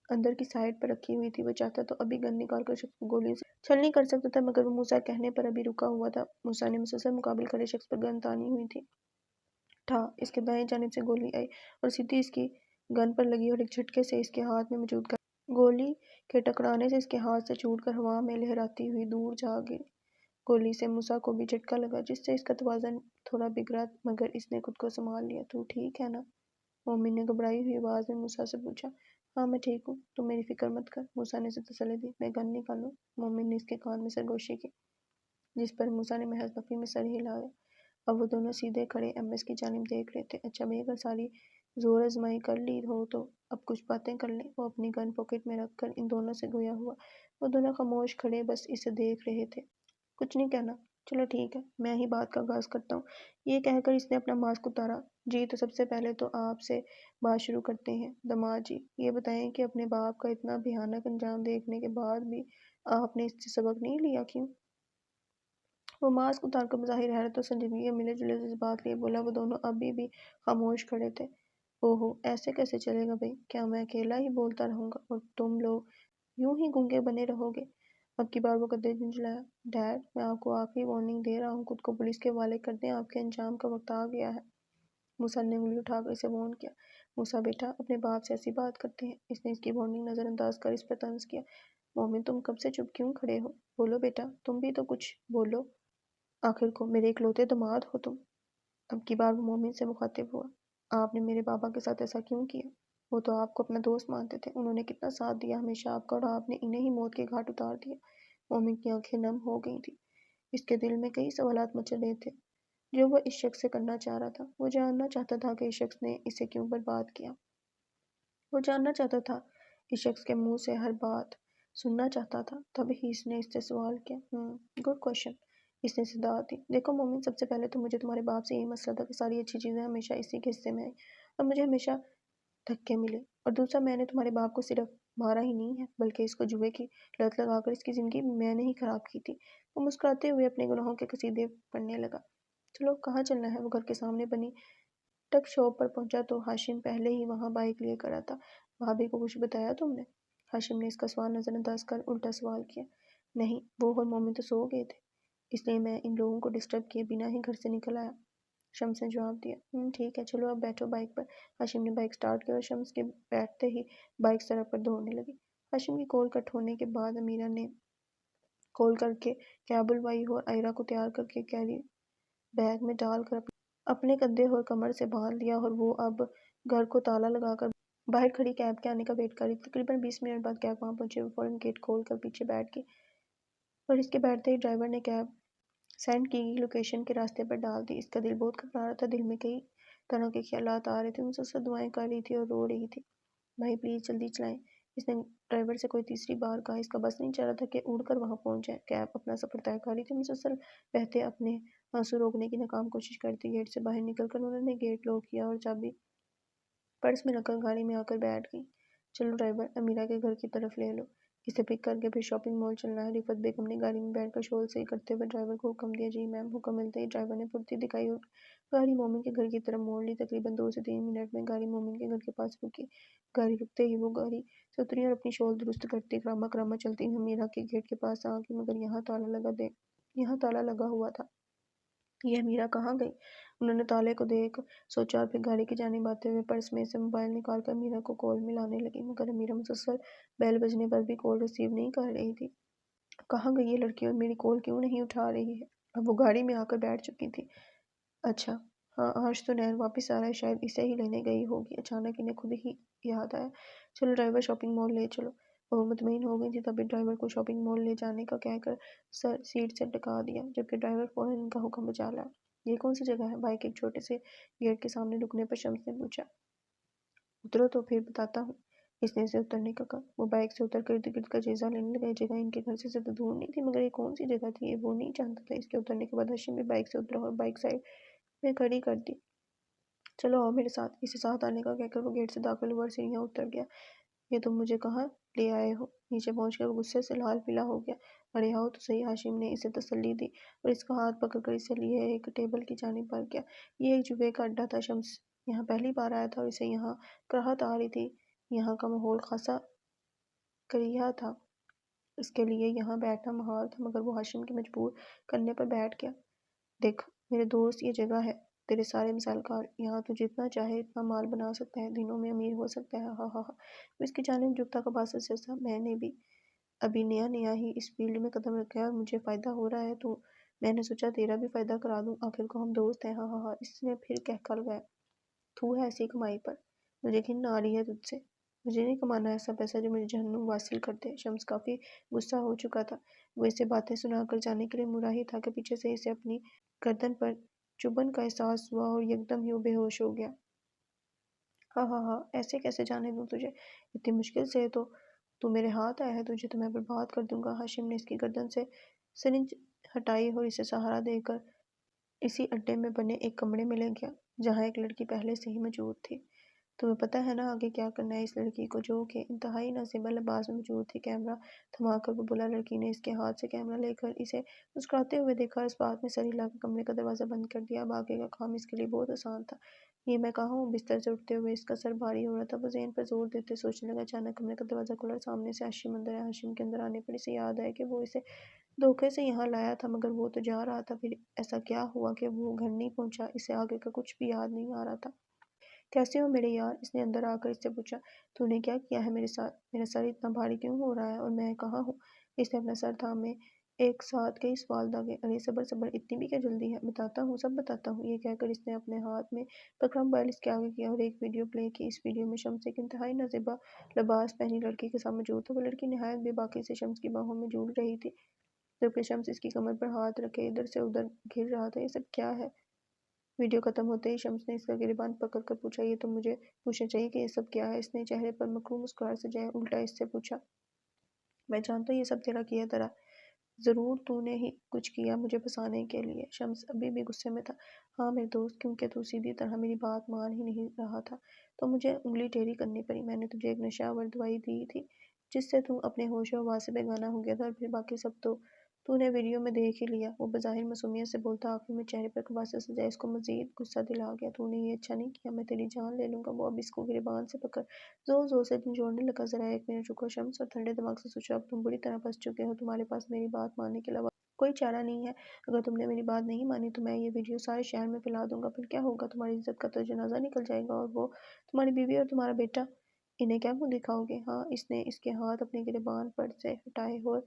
اندر کی سائیڈ پر رکھی ہوئی تھی۔ وہ چاہتا تو ابھی گن نکال کر شخص کو گولیوں سے چھلنی کر سکتا تھا، مگر وہ موسیٰ کہنے پر ابھی رکا ہوا تھا۔ موسیٰ نے مسلسل مقابل کھڑے شخص پر گن تانی ہوئی تھی۔ ٹھا، اس کے دائیں جانب سے گولی آئی اور سیدھی اس کی گن پر لگی اور ایک جھٹکے سے اس کے ہاتھ میں موجود گولی کے ٹکرانے سے اس کے ہاتھ سے چھوٹ کر ہوا میں لہراتی ہوئی دور جا گری۔ گولی سے موسیٰ کو بھی جھٹکا لگا جس سے اس کا توازن تھوڑا بگڑا، مگر اس نے خود کو سنبھال لیا۔ تو ٹھیک ہے نا؟ مومن نے گھبرائی ہوئی آواز میں موسیٰ سے پوچھا۔ ہاں میں ٹھیک ہوں، تم میری فکر مت کر، موسیٰ نے اسے تسلی دی۔ میں گن نکالوں؟ مومن نے اس کے کان میں سرگوشی کی، جس پر موسیٰ نے محض نفی میں سر ہلایا۔ اب وہ دونوں سیدھے کھڑے ایم ایس کی جانب دیکھ رہے تھے۔ اچھا بھئی، اگر ساری زور آزمائی کر لی ہو تو اب کچھ باتیں کر لیں۔ وہ اپنی گن پاکٹ میں رکھ کر ان دونوں سے گویا ہوا۔ وہ دونوں خاموش کھڑے بس اسے دیکھ رہے تھے۔ کچھ نہیں کہنا؟ چلو ٹھیک ہے، میں ہی بات کا آغاز کرتا ہوں۔ یہ کہہ کر اس نے اپنا ماسک اتارا۔ جی، تو سب سے پہلے تو آپ سے بات شروع کرتے ہیں۔ داماد جی، یہ بتائیں کہ اپنے باپ کا اتنا بھیانک انجام دیکھنے کے بعد بھی آپ نے اس سے سبق نہیں لیا، کیوں؟ وہ ماسک اتار کر بظاہر حیرت اور سنجیدگی کے ملے جلے جذبات لیے بولا۔ وہ دونوں ابھی بھی خاموش کھڑے تھے۔ اوہو، ایسے کیسے چلے گا بھئی؟ کیا میں اکیلا ہی بولتا رہوں گا اور تم لوگ یوں ہی گونگے بنے رہو گے؟ اب کی بار وہ گدے جھنجھلایا۔ ڈیڈ، میں آپ کو آخری وارننگ دے رہا ہوں، خود کو پولیس کے حوالے کر دیں، آپ کے انجام کا وقت آ گیا ہے۔ موسیٰ نے انگلی اٹھا کر اسے وارن کیا۔ موسیٰ بیٹا، اپنے باپ سے ایسی بات کرتے ہیں؟ اس نے اس کی وارننگ نظر انداز کر اس پر طنز کیا۔ مومن، تم کب سے چپ کیوں کھڑے ہو؟ بولو بیٹا، تم بھی تو کچھ بولو، آخر کو میرے اکلوتے داماد ہو تم۔ اب کی بار وہ مومن سے مخاطب ہوا۔ آپ نے میرے بابا کے ساتھ ایسا کیوں کیا؟ وہ تو آپ کو اپنا دوست مانتے تھے، انہوں نے کتنا ساتھ دیا ہمیشہ آپ کا، اور آپ نے انہیں ہی موت کے گھاٹ اتار دیا۔ مومن کی آنکھیں نم ہو گئی تھیں۔ اس کے دل میں کئی سوالات مچل رہے تھے جو وہ اس شخص سے کرنا چاہ رہا تھا۔ وہ جاننا چاہتا تھا کہ اس شخص نے اسے کیوں برباد کیا۔ وہ جاننا چاہتا تھا، اس شخص کے منہ سے ہر بات سننا چاہتا تھا۔ تب ہی اس نے اس سے سوال کیا۔ گڈ کوشچن، اس نے صدا دی۔ دیکھو مومن، سب سے پہلے تو مجھے تمہارے باپ سے یہی مسئلہ تھا کہ ساری اچھی چیزیں ہمیشہ اسی کے حصے میں آئیں اور مجھے ہمیشہ دھکے ملے، اور دوسرا، میں نے تمہارے باپ کو صرف مارا ہی نہیں ہے بلکہ اس کو جوئے کی لت لگا کر اس کی زندگی میں نے ہی خراب کی تھی۔ وہ مسکراتے ہوئے اپنے گناہوں کے قصیدے پڑھنے لگا۔ چلو، کہاں چلنا ہے؟ وہ گھر کے سامنے بنی ٹک شاپ پر پہنچا تو ہاشم پہلے ہی وہاں بائک لیے کھڑا تھا۔ بھابھی کو کچھ بتایا تم نے؟ ہاشم نے اس کا سوال نظر انداز کر الٹا سوال کیا۔ نہیں، وہ اور مومن تو سو گئے تھے، اس لیے میں ان لوگوں کو ڈسٹرب کیے بنا ہی گھر سے نکل آیا، شمس نے جواب دیا۔ ٹھیک ہے، چلو اب بیٹھو بائک پر۔ ہاشم نے بائک سٹارٹ کی اور شمس کے بیٹھتے ہی بائک سڑک پر دوڑنے لگی۔ ہاشم کی کال کٹ ہونے کے بعد امیرہ نے کال کر کے کیب بلوائی اور آئرہ کو تیار کر کے کیری بیگ میں ڈال کر اپنے کندھے اور کمر سے باندھ لیا، اور وہ اب گھر کو تالا لگا کر باہر کھڑی کیب کے آنے کا ویٹ کری۔ تقریباً 20 منٹ بعد کیب وہاں پہنچی۔ وہ فوراً گیٹ کھول کر پیچھے بیٹھ گئی اور اس کے بیٹھتے ہی ڈرائیور نے کیب سینڈ کی گئی لوکیشن کے راستے پر ڈال دی۔ اس کا دل بہت گھبرا رہا تھا، دل میں کئی طرح کے خیالات آ رہے تھے، مسلسل دعائیں کر رہی تھی اور رو رہی تھی۔ بھائی پلیز جلدی چلائیں، اس نے ڈرائیور سے کوئی تیسری بار کہا۔ اس کا بس نہیں چل رہا تھا کہ اڑ کر وہاں پہنچ جائے۔ کیب اپنا سفر طے کر رہی تھی، مسلسل بہتے اپنے آنسو روکنے کی ناکام کوشش کرتی۔ گیٹ سے باہر نکل کر انہوں نے گیٹ لاک کیا اور چابی پرس میں رکھ کر گاڑی میں آ کر بیٹھ گئی۔ چلو ڈرائیور، امیرہ کے گھر کی طرف لے لو، اسے پک کر کے پھر شاپنگ مال چلنا ہے۔ رفعت بیگم نے گاڑی میں بیٹھ کر شول صحیح کرتے ہوئے ڈرائیور کو حکم دیا۔ جی میم۔ حکم ملتے ہی ڈرائیور نے پھرتی دکھائی اور گاڑی مومن کے گھر کی طرف موڑ لی۔ تقریباً 2 سے 3 منٹ میں گاڑی مومن کے گھر کے پاس رکی۔ گاڑی رکتے ہی وہ گاڑی سے اتری اور اپنی شال درست کرتی کراما کراما چلتی ہوئی امیرہ کے گیٹ کے پاس آ گئی، مگر یہاں تالا لگا ہوا تھا۔ یہ امیرہ کہاں گئی؟ انہوں نے تالے کو دیکھ سوچا اور پھر گاڑی کی جانب آتے ہوئے پرس میں سے موبائل نکال کر امیرہ کو کال ملانے لگی، مگر امیرہ مسلسل بیل بجنے پر بھی کال ریسیو نہیں کر رہی تھی۔ کہاں گئی یہ لڑکی اور میری کال کیوں نہیں اٹھا رہی ہے؟ اب وہ گاڑی میں آ کر بیٹھ چکی تھی۔ اچھا ہاں، آج تو نہر واپس آ رہا ہے، شاید اسے ہی لینے گئی ہوگی۔ اچانک انہیں خود ہی یاد آیا، چلو ڈرائیور شاپنگ مال لے چلو۔ وہ مطمئن ہو گئی تھی، تبھی ڈرائیور کو شاپنگ مال لے جانے کا کہہ کر سر سیٹ سے ٹکا دیا، جبکہ ڈرائیور فوراً ان کا حکم بجا لایا۔ یہ کون سی جگہ ہے؟ بائک ایک چھوٹے سے گیٹ کے سامنے رکنے پر شمس نے پوچھا۔ اترو تو پھر بتاتا ہوں، اس نے اسے اترنے کا کہا۔ وہ بائک سے اتر کر ارد گرد کا جائزہ لینے لگا۔ یہ جگہ ان کے گھر سے زیادہ دور نہیں تھی، مگر یہ کون سی جگہ تھی یہ وہ نہیں جانتا تھا۔ اس کے اترنے کے بعد ہاشم بھی بائک سے اترا اور بائک سائڈ میں کھڑی کر دی۔ چلو آؤ میرے ساتھ، اسے ساتھ آنے کا کہہ کر وہ گیٹ سے داخل ہوا اور سیڑھیاں اتر گیا۔ یہ تم مجھے کہاں لے آئے ہو؟ نیچے پہنچ کر وہ غصے سے لال پیلا ہو گیا۔ ارے آؤ تو صحیح، ہاشم نے اسے تسلی دی اور اس کا ہاتھ پکڑ کر اسے لیے ایک ٹیبل کی جانب بڑھ گیا۔ یہ ایک جوئے کا اڈا تھا۔ شمس یہاں پہلی بار آیا تھا اور اسے یہاں کراہت آ رہی تھی۔ یہاں کا ماحول خاصا کریہ تھا، اس کے لیے یہاں بیٹھنا محال تھا، مگر وہ ہاشم کے مجبور کرنے پر بیٹھ گیا۔ دیکھ میرے دوست، یہ جگہ ہے تیرے سارے مسائل کا حل۔ یہاں تو جتنا چاہے اتنا مال بنا سکتا ہے، دنوں میں امیر ہو سکتا ہے۔ ہاں ہاں ہاں۔ وہ اس کی جانب جھکتا خباثت سے ہنسا۔ میں نے بھی ابھی نیا ہی اس فیلڈ میں قدم رکھا ہے اور مجھے فائدہ ہو رہا ہے، تو میں نے سوچا تیرا بھی فائدہ کرا دوں، آخر کو ہم دوست ہیں۔ ہاں ہاں ہاں۔ اس نے پھر کہہ لگایا، تو ہے ایسی کمائی پر، مجھے گھن آ رہی ہے تجھ سے۔ مجھے نہیں کمانا ایسا پیسہ جو مجھے جہنم واصل کر دے۔ شمس کافی غصہ ہو چکا تھا۔ وہ اسے باتیں سنا کر جانے کے لیے مڑا ہی تھا کہ پیچھے سے اسے اپنی گردن پر چبھن کا احساس ہوا اور یکدم ہی وہ بے ہوش ہو گیا۔ ہاں ہاں ہاں، ایسے کیسے جانے دوں تجھے؟ اتنی مشکل سے تو میرے ہاتھ آیا ہے، تجھے تو میں برباد کر دوں گا۔ ہاشم نے اس کی گردن سے سرنج ہٹائی اور اسے سہارا دے کر اسی اڈے میں بنے ایک کمرے میں لے گیا، جہاں ایک لڑکی پہلے سے ہی موجود تھی۔ تمہیں پتہ ہے نا آگے کیا کرنا ہے؟ اس لڑکی کو، جو کہ انتہائی نازیبا لباس میں موجود تھی، کیمرہ تھما کر وہ بولا۔ لڑکی نے اس کے ہاتھ سے کیمرہ لے کر اسے مسکراتے ہوئے دیکھا اور اس بات میں سر ہلا کر کمرے کا دروازہ بند کر دیا۔ اب آگے کا کام اس کے لیے بہت آسان تھا۔ یہ میں کہاں ہوں؟ بستر سے اٹھتے ہوئے اس کا سر بھاری ہو رہا تھا، وہ ذہن پر زور دیتے سوچنے لگا۔ اچانک کمرے کا دروازہ کھلا اور سامنے سے ہاشم اندر آیا۔ ہاشم کے اندر آنے پر اسے یاد آیا کہ وہ اسے دھوکے سے یہاں لایا تھا، مگر وہ تو جا رہا تھا۔ پھر ایسا کیا ہوا کہ وہ گھر نہیں پہنچا؟ اسے آگے کا کچھ بھی یاد نہیں آ رہا تھا۔ کیسے ہو میرے یار؟ اس نے اندر آ کر اس سے پوچھا۔ تو نے کیا کیا ہے میرے ساتھ؟ میرا سر اتنا بھاری کیوں ہو رہا ہے اور میں کہاں ہوں؟ اس نے اپنا سر تھامے ایک ساتھ کئی سوال داغے۔ ارے صبر صبر، اتنی بھی کیا جلدی ہے؟ بتاتا ہوں، سب بتاتا ہوں۔ یہ کہہ کر اس نے اپنے ہاتھ میں پکڑا موبائل اس کے آگے کیا اور ایک ویڈیو پلے کی۔ اس ویڈیو میں شمس ایک انتہائی نازیبا لباس پہنی لڑکی کے ساتھ موجود تھا۔ وہ لڑکی نہایت بے باکی سے شمس کی باہوں میں جھول رہی تھی، جبکہ شمس اس کی کمر پر ہاتھ رکھے ادھر سے ادھر گر رہا تھا۔ یہ سب کیا ہے؟ ویڈیو ختم ہوتے ہی شمس نے اس کا گریبان پکڑ کر پوچھا۔ یہ تو مجھے پوچھنا چاہیے کہ یہ سب کیا ہے؟ اس نے چہرے پر مکروہ مسکراہٹ سجائے الٹا اس سے پوچھا۔ میں جانتا ہوں یہ سب تیرا کیا دھرا، ضرور تو نے ہی کچھ کیا مجھے پھنسانے کے لیے۔ شمس ابھی بھی غصے میں تھا۔ ہاں میرے دوست، کیونکہ تو سیدھی طرح میری بات مان ہی نہیں رہا تھا تو مجھے انگلی ٹیڑھی کرنی پڑی۔ میں نے تجھے ایک نشہ آور دوائی دی تھی جس سے تو اپنے ہوش و حواس سے بیگانہ ہو گیا تھا، اور پھر باقی سب تو تو نے ویڈیو میں دیکھ ہی لیا، وہ بظاہر معصومیت سے بولتا، آخر میں چہرے پر خباثت سجائے اس کو مزید غصہ دلا گیا۔ تو نے یہ اچھا نہیں کیا، میں تیری جان لے لوں گا۔ وہ اب اس کو گریبان سے پکڑ زور زور سے جھنجھوڑنے لگا۔ ذرا ایک منٹ رکو شمس، اور ٹھنڈے دماغ سے سوچو، اب تم بری طرح پھنس چکے ہو، تمہارے پاس میری بات ماننے کے علاوہ کوئی چارہ نہیں ہے۔ اگر تم نے میری بات نہیں مانی تو میں یہ ویڈیو سارے شہر میں پھیلا دوں گا، پھر کیا ہوگا؟ تمہاری عزت کا تو جنازہ نکل جائے گا، اور وہ تمہاری بیوی اور تمہارا بیٹا، انہیں کیا منہ دکھاؤ گے؟ ہاں، اس نے اس کے ہاتھ اپنے گریبان پر سے ہٹائے اور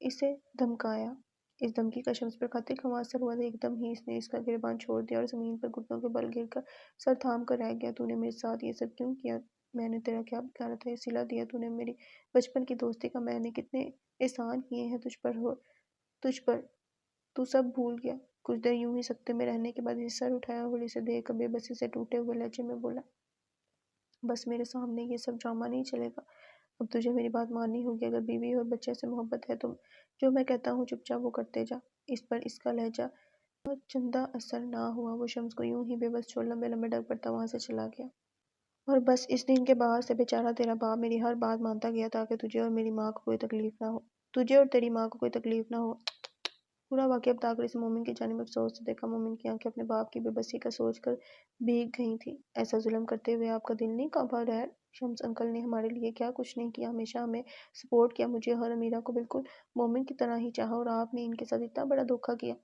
اسے دھمکایا۔ اس دھمکی کا شمس پر قاتل خواص اثر ہوا تھا۔ ایک دم ہی اس نے اس کا گریبان چھوڑ دیا اور زمین پر گھٹنوں کے بل گر کر سر تھام کر رہ گیا۔ تو نے میرے ساتھ یہ سب کیوں کیا؟ میں نے تیرا کیا بگاڑا تھا؟ یہ صلہ دیا تو نے میری بچپن کی دوستی کا، میں نے کتنے احسان کیے ہیں تجھ پر، تو سب بھول گیا۔ کچھ دیر یوں ہی سکتے میں رہنے کے بعد اسے سر اٹھایا اور اسے دیکھ کر بے بسی سے ٹوٹے ہوئے لہجے میں بولا، بس میرے سامنے یہ سب ڈرامہ نہیں چلے گا، اب تجھے میری بات ماننی ہوگی۔ اگر بیوی اور بچے سے محبت ہے تو جو میں کہتا ہوں چپ چاپ وہ کرتے جا۔ اس پر اس کا لہجہ چندہ اثر نہ ہوا، وہ شمس کو یوں ہی بے بس چھوڑ لمبے لمبے ڈگ پڑتا وہاں سے چلا گیا۔ اور بس اس دن کے بعد سے بیچارہ تیرا باپ میری ہر بات مانتا گیا تاکہ تجھے اور میری ماں کو کوئی تکلیف نہ ہو، تجھے اور تیری ماں کو کوئی تکلیف نہ ہو۔ پورا واقعہ بتا کر اسے مومن کی جانب افسوس سے دیکھا۔ مومن کی آنکھیں اپنے باپ کی بے بسی کا سوچ کر بھیگ گئی تھی۔ ایسا ظلم کرتے ہوئے آپ کا دل نہیں کانپا؟ ڈیڈ، شمس انکل نے ہمارے لیے کیا کچھ نہیں کیا، ہمیشہ ہمیں سپورٹ کیا، مجھے اور امیرہ کو بالکل مومن کی طرح ہی چاہا، اور آپ نے ان کے ساتھ اتنا بڑا دھوکہ کیا،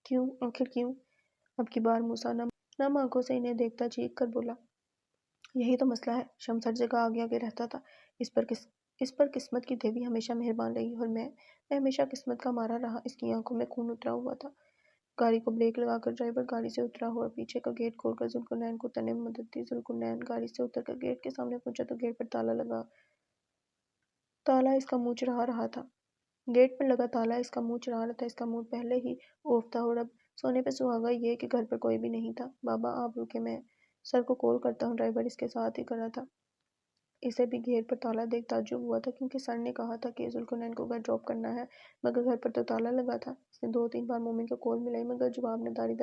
کیوں؟ آخر کیوں؟ اب کی بار موسیٰ نم آنکھوں سے انہیں دیکھتا چیخ کر بولا، یہی تو مسئلہ ہے، شمس ہر جگہ آگے آگے رہتا تھا، اس پر قسمت کی دیوی ہمیشہ مہربان رہی، اور میں ہمیشہ قسمت کا مارا رہا۔ اس کی آنکھوں میں خون اترا ہوا تھا۔ گاڑی کو بریک لگا کر ڈرائیور گاڑی سے اترا اور پیچھے کا گیٹ کھول کر ذوالقرنین کو اترنے میں مدد دی۔ ذوالقرنین گاڑی سے اتر کر گیٹ کے سامنے پہنچا تو گیٹ پر تالا لگا تالا اس کا منہ چڑھا رہا تھا۔ گیٹ پر لگا تالا اس کا منہ چڑھا رہا تھا، اس کا منہ پہلے ہی اوف تھا، اور اب سونے پہ سہاگا یہ کہ گھر پر کوئی بھی نہیں تھا۔ بابا آپ رکے، میں سر کو کال کرتا ہوں، ڈرائیور اس کے ساتھ ہی کھڑا تھا۔ اسے بھی گیٹ پر تالا دیکھ تعجب ہوا تھا، کیونکہ سر نے کہا تھا کہ ذوالقرنین کو گھر ڈراپ کرنا ہے، مگر گھر پر تو تالا لگا تھا۔ اس نے 2-3 بار مومن کو کال ملائی مگر جواب نہ داری۔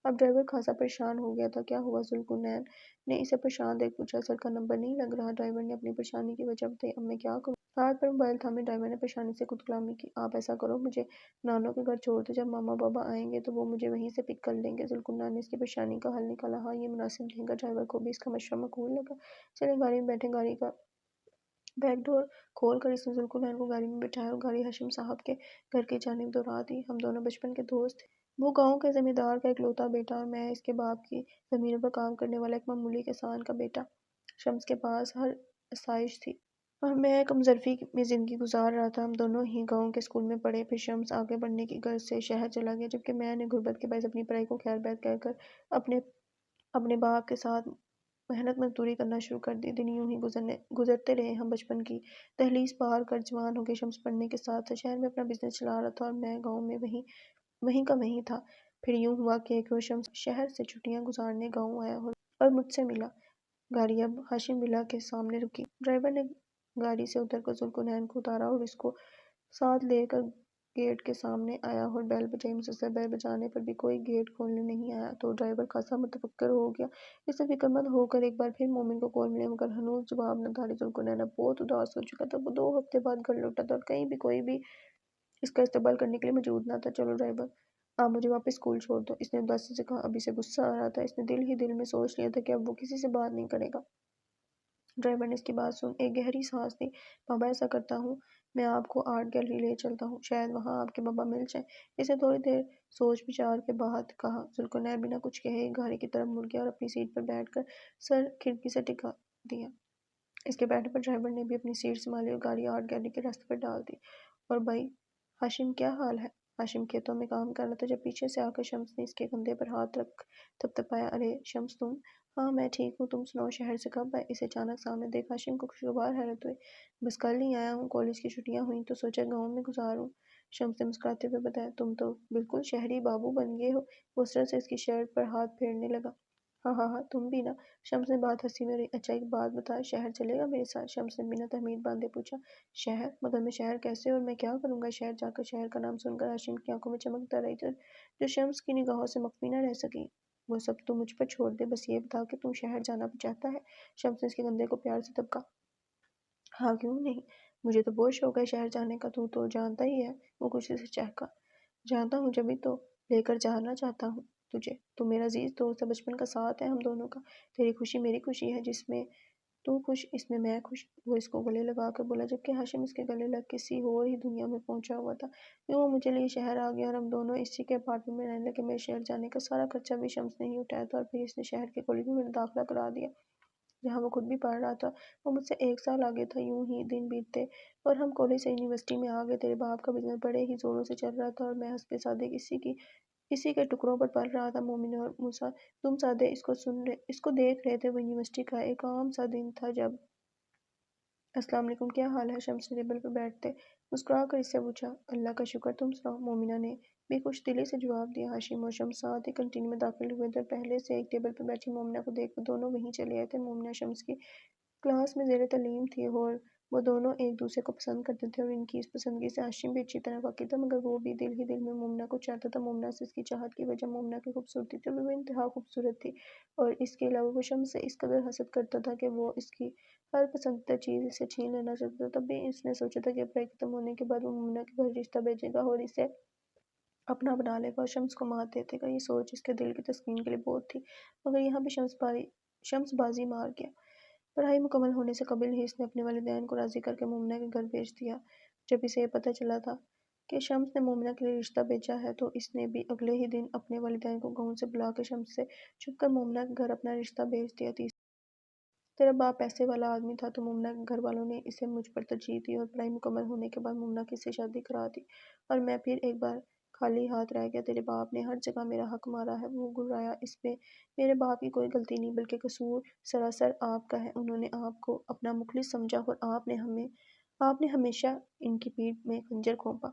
اب ڈرائیور خاصا پریشان ہو گیا تھا۔ کیا ہوا؟ ذوالقرنین نے اسے پریشان دیکھ پوچھا۔ سر کا نمبر نہیں لگ رہا۔ ڈرائیور نے اپنی پریشانی کی وجہ بتائی۔ اب میں کیا کروں؟ ہاتھ پر موبائل تھامے ڈرائیور نے پریشانی سے خود کلامی کی۔ آپ ایسا کرو، مجھے نانو کے گھر چھوڑ دو، جب ماما بابا آئیں گے تو وہ مجھے وہیں سے پک کر لیں گے۔ ذوالقرنین نے اس کی پریشانی کا حل نکالا۔ ہاں، یہ مناسب رہے گا۔ ڈرائیور کو بھی اس کا مشورہ معقول لگا۔ چلے گاڑی میں بیٹھے۔ گاڑی کا بیک ڈور کھول کر اس نے ذوالقرنین کو گاڑی میں بٹھایا اور گاڑی ہاشم صاحب کے گھر کی جانب دوڑا دی۔ ہم دونوں بچپن کے دوست تھے۔ وہ گاؤں کے زمیندار کا اکلوتا بیٹا اور میں اس کے باپ کی زمینوں پر کام کرنے والا ایک معمولی کسان کا بیٹا۔ شمس کے پاس ہر آسائش تھی اور میں کم ظرفی میں زندگی گزار رہا تھا۔ ہم دونوں ہی گاؤں کے اسکول میں پڑھے، پھر شمس آگے پڑھنے کی غرض سے شہر چلا گیا، جبکہ میں نے غربت کے باعث اپنی پڑھائی کو خیر بیت کہہ کر اپنے باپ کے ساتھ محنت مزدوری کرنا شروع کر دی۔ دن یوں ہی گزرتے رہے۔ ہم بچپن کی دہلیز پار کر جوان ہو گئے۔ شمس پڑھنے کے ساتھ ساتھ شہر میں اپنا بزنس چلا رہا تھا اور میں گاؤں میں وہیں کا وہیں تھا۔ پھر یوں ہوا کہ ایک روز شمس شہر سے چھٹیاں گزارنے گاؤں آیا اور مجھ سے ملا۔ گاڑی اب ہاشم ولا کے سامنے رکی۔ ڈرائیور نے گاڑی سے اتر کر ذوالقرنین کو اتارا اور اس کو ساتھ لے کر گیٹ کے سامنے آیا اور بیل بجائی۔ مسلسل بیل بجانے پر بھی کوئی گیٹ کھولنے نہیں آیا تو ڈرائیور خاصا متفکر ہو گیا۔ اس نے فکر مند ہو کر ایک بار پھر مومن کو کال ملائی مگر ہنوز جواب نہ داری۔ ذوالقرنین اب بہت اداس ہو چکا تھا۔ وہ 2 ہفتے بعد گھر لوٹا تھا اور کہیں بھی کوئی بھی اس کا استقبال کرنے کے لیے موجود نہ تھا۔ چلو ڈرائیور، آپ مجھے واپس اسکول چھوڑ دو، اس نے اداسی سے کہا۔ اب اسے غصہ آ رہا تھا۔ اس نے دل ہی دل میں سوچ لیا تھا کہ اب وہ کسی سے بات نہیں کرے گا۔ ڈرائیور نے اس کی بات سن ایک گہری سانس لی۔ بابا ایسا کرتا ہوں، میں آپ کو آرٹ گیلری لے چلتا ہوں، شاید وہاں آپ کے بابا مل جائیں۔ اس نے تھوڑی دیر سوچ بچار کے بعد کہا۔ ذوالقرنین بنا کچھ کہے گاڑی کی طرف مڑ گیا اور اپنی سیٹ پر بیٹھ کر سر کھڑکی سے ٹکا دیا۔ اس کے بیٹھنے پر ڈرائیور نے بھی اپنی سیٹ سنبھالی اور گاڑی آرٹ گیلری کے راستے پر ڈال دی۔ اور بھائی ہاشم کیا حال ہے؟ ہاشم کھیتوں میں کام کر رہا تھا جب پیچھے سے آ کر شمس نے اس کے کندھے پر ہاتھ رکھ تھپتھپایا۔ ارے شمس تم؟ ہاں میں ٹھیک ہوں، تم سناؤ شہر سے کب آئے؟ اسے اچانک سامنے دیکھ ہاشم کو خوشگوار حیرت ہوئی۔ بس کل ہی آیا ہوں، کالج کی چھٹیاں ہوئیں تو سوچا گاؤں میں گزاروں۔ شمس نے مسکراتے ہوئے بتایا۔ تم تو بالکل شہری بابو بن گئے ہو۔ وہ سر سے اس کی شرٹ پر ہاتھ پھیرنے لگا۔ ہاں ہاں ہاں، تم بھی نا۔ شمس نے بات ہنسی میں رہی۔ اچھا ایک بات بتا، شہر چلے گا میرے ساتھ؟ شمس نے بنا تحمید باندھے پوچھا۔ شہر؟ مگر میں شہر کیسے اور میں کیا کروں گا شہر جا کر؟ شہر کا نام سن کر ہاشم کی آنکھوں میں چمک تر آئی جو شمس کی نگاہوں سے مخفی نہ رہ سکی۔ وہ سب تو مجھ پر چھوڑ دے، بس یہ بتا کہ تم شہر جانا چاہتا ہے؟ شمس نے اس کے کندھے کو پیار سے دبکا۔ ہاں کیوں نہیں، مجھے تو بہت شوق ہے شہر جانے کا، تو جانتا ہی ہے، وہ خوشی سے چہکا۔ جانتا ہوں، جبھی تو لے کر جانا چاہتا ہوں تجھے، تو میرا عزیز دوست ہے، بچپن کا ساتھ ہے ہم دونوں کا، تیری خوشی میری خوشی ہے، جس میں تو خوش اس میں میں خوش، وہ اس کو گلے لگا کر بولا، جبکہ ہاشم اس کے گلے لگ کسی اور ہی دنیا میں پہنچا ہوا تھا۔ یوں وہ مجھے لیے شہر آ گیا اور ہم دونوں اسی کے اپارٹمنٹ میں رہنے لگے۔ میرے شہر جانے کا سارا خرچہ بھی شمس نے ہی اٹھایا تھا، اور پھر اس نے شہر کے کالج میں میرا داخلہ کرا دیا جہاں وہ خود بھی پڑھ رہا تھا۔ وہ مجھ سے 1 سال آگے تھا۔ یوں ہی دن بیتتے اور ہم کالج سے یونیورسٹی میں آ گئے۔ تیرے باپ کا بزنس بڑے ہی زوروں سے چل رہا تھا اور میں حسب صادق اسی کے ٹکڑوں پر پل رہا تھا۔ مومن اور موسیٰ تم سادے اس کو دیکھ رہے تھے۔ وہ یونیورسٹی کا ایک عام سا دن تھا جب السلام علیکم، کیا حال ہے؟ شمس نے ٹیبل پر بیٹھتے مسکرا کر اس سے پوچھا۔ اللہ کا شکر، تم سناؤ؟ مومنہ نے بھی خوش دلی سے جواب دیا۔ ہاشم اور شمس ساتھ ہی کینٹین میں داخل ہوئے تھے اور پہلے سے ایک ٹیبل پر بیٹھی مومنہ کو دیکھ کر دونوں وہیں چلے آئے تھے۔ مومنہ شمس کی کلاس میں زیر تعلیم تھی اور وہ دونوں ایک دوسرے کو پسند کرتے تھے اور ان کی اس پسندگی سے ہاشم بھی اچھی طرح واقف تھا، مگر وہ بھی دل ہی دل میں مومنہ کو چاہتا تھا۔ مومنہ سے اس کی چاہت کی وجہ مومنہ کی خوبصورتی تھی اور وہ انتہا خوبصورت تھی، اور اس کے علاوہ وہ شمس سے اس قدر حسد کرتا تھا کہ وہ اس کی ہر پسندیدہ چیز اسے چھین لینا چاہتا تھا۔ تب بھی اس نے سوچا تھا کہ پڑھائی ختم ہونے کے بعد وہ مومنہ کے گھر رشتہ بھیجے گا اور اسے اپنا بنا لے گا اور شمس کو مات دے دے گا۔ یہ سوچ اس کے دل کی تسکین کے لیے بہت تھی، مگر یہاں بھی شمس بازی مار گیا۔ پڑھائی مکمل ہونے سے قبل ہی اس نے اپنے والدین کو راضی کر کے مومنہ کے گھر بھیج دیا۔ جب اسے یہ پتہ چلا تھا کہ شمس نے مومنہ کے لیے رشتہ بھیجا ہے تو اس نے بھی اگلے ہی دن اپنے والدین کو گاؤں سے بلا کے شمس سے چھپ کر مومنہ کے گھر اپنا رشتہ بھیج دیا۔ تیرا باپ پیسے والا آدمی تھا تو مومنہ کے گھر والوں نے اسے مجھ پر ترجیح دی اور پڑھائی مکمل ہونے کے بعد مومنہ کی سے شادی کرا دی، اور میں پھر ایک بار خالی ہاتھ رہ گیا۔ تیرے باپ نے ہر جگہ میرا حق مارا ہے، وہ گھرایا۔ اس میں میرے باپ کی کوئی غلطی نہیں، بلکہ قصور سراسر آپ کا ہے۔ انہوں نے آپ کو اپنا مخلص سمجھا اور آپ نے ہمیشہ ان کی پیٹھ میں خنجر گھونپا۔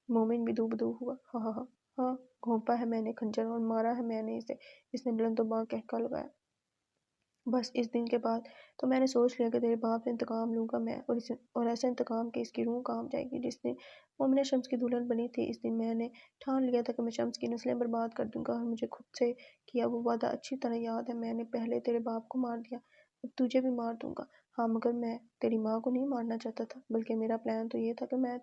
مومن بدو بدو ہوا۔ ہاں ہاں ہاں ہاں، گھونپا ہے میں نے خنجر اور مارا ہے میں نے اسے، اس نے بلند و باں کہکا لگایا۔ بس اس دن کے بعد تو میں نے سوچ لیا کہ تیرے باپ سے انتقام لوں گا میں، اور ایسا انتقام کہ اس کی روح کانپ جائے گی۔ جس دن مومنہ شمس کی دلہن بنی تھی اس دن میں نے ٹھان لیا تھا کہ میں شمس کی نسلیں برباد کر دوں گا، اور مجھے خود سے کیا وہ وعدہ اچھی طرح یاد ہے۔ میں نے پہلے تیرے باپ کو مار دیا، اب تجھے بھی مار دوں گا۔ ہاں، مگر میں تیری ماں کو نہیں مارنا چاہتا تھا، بلکہ میرا پلان تو یہ تھا کہ میں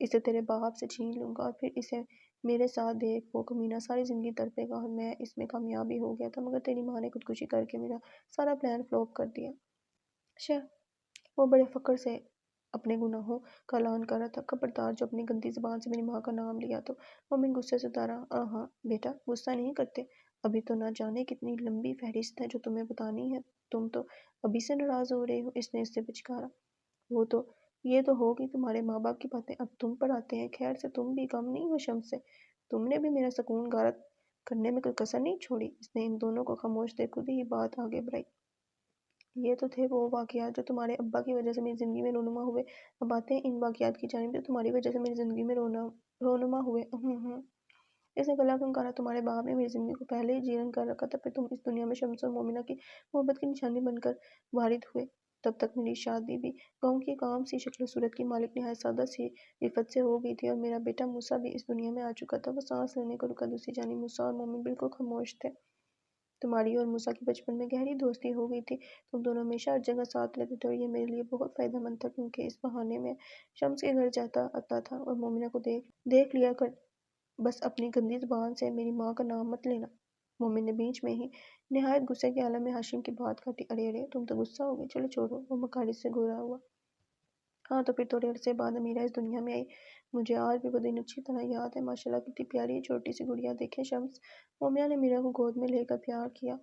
اسے تیرے باپ سے چھین لوں گا اور پھر اسے میرے ساتھ دیکھ وہ کمینہ ساری زندگی تڑپے گا، اور میں اس میں کامیاب بھی ہو گیا تھا، مگر تیری ماں نے خودکشی کر کے میرا سارا پلان فلوپ کر دیا۔ وہ بڑے فخر سے اپنے گناہوں کا اعلان کر رہا تھا۔ خبردار جو اپنی گندی زبان سے میری ماں کا نام لیا تو مومن غصے سے اتارا۔ ہاں بیٹا، غصہ نہیں کرتے، ابھی تو نہ جانے کتنی لمبی فہرست ہے جو تمہیں بتانی ہے، تم تو ابھی سے ناراض ہو رہے ہو، اس نے اس سے پچکارا۔ یہ تو ہوگی تمہارے ماں باپ کی باتیں، اب تم پر آتے ہیں۔ خیر سے تم بھی کم نہیں ہو شمس سے، تم نے بھی میرا سکون غارت کرنے میں کوئی کسر نہیں چھوڑی۔ اس نے ان دونوں کو خاموش دیکھ خود ہی بات آگے بڑھائی۔ یہ تو تھے وہ واقعات جو تمہارے ابا کی وجہ سے میری زندگی میں رونما ہوئے، اب آتے ہیں ان واقعات کی جانب جو تمہاری وجہ سے میری زندگی میں رونما ہوئے۔ اس نے گلا کھنکارا۔ تمہارے باپ نے میری زندگی کو پہلے ہی جیرن کر رکھا تھا، پھر تم اس دنیا میں شمس اور مومنہ کی محبت کی نشانی بن کر وارد ہوئے۔ تب تک میری شادی بھی گاؤں کی ایک عام سی شکل و صورت کی مالک نہایت سادہ سی رفت سے ہو گئی تھی، اور میرا بیٹا موسیٰ بھی اس دنیا میں آ چکا تھا۔ وہ سانس لینے کو رکا۔ دوسری جانب موسیٰ اور مومن بالکل خاموش تھے۔ تمہاری اور موسیٰ کی بچپن میں گہری دوستی ہو گئی تھی، تم دونوں ہمیشہ ہر جگہ ساتھ رہتے تھے، اور یہ میرے لیے بہت فائدہ مند تھا، کیونکہ اس بہانے میں شمس کے گھر جاتا آتا تھا اور مومنہ کو دیکھ لیا کر۔ بس اپنی گندی زبان سے میری ماں کا نام مت لینا۔ مومن نے بیچ میں ہی نہایت غصے کے عالم میں ہاشم کی بات کاٹی۔ ارے تم تو غصہ ہو گئے، چلو چھوڑو، وہ مخالص سے گورا ہوا۔ ہاں تو پھر تھوڑے عرصے بعد امیرہ اس دنیا میں آئی، مجھے آج بھی وہ دن اچھی طرح یاد ہے۔ ماشاءاللہ کتنی پیاری چھوٹی سی گڑیا، دیکھے شمس، مومنہ نے امیرہ کو گود میں لے کر پیار کیا۔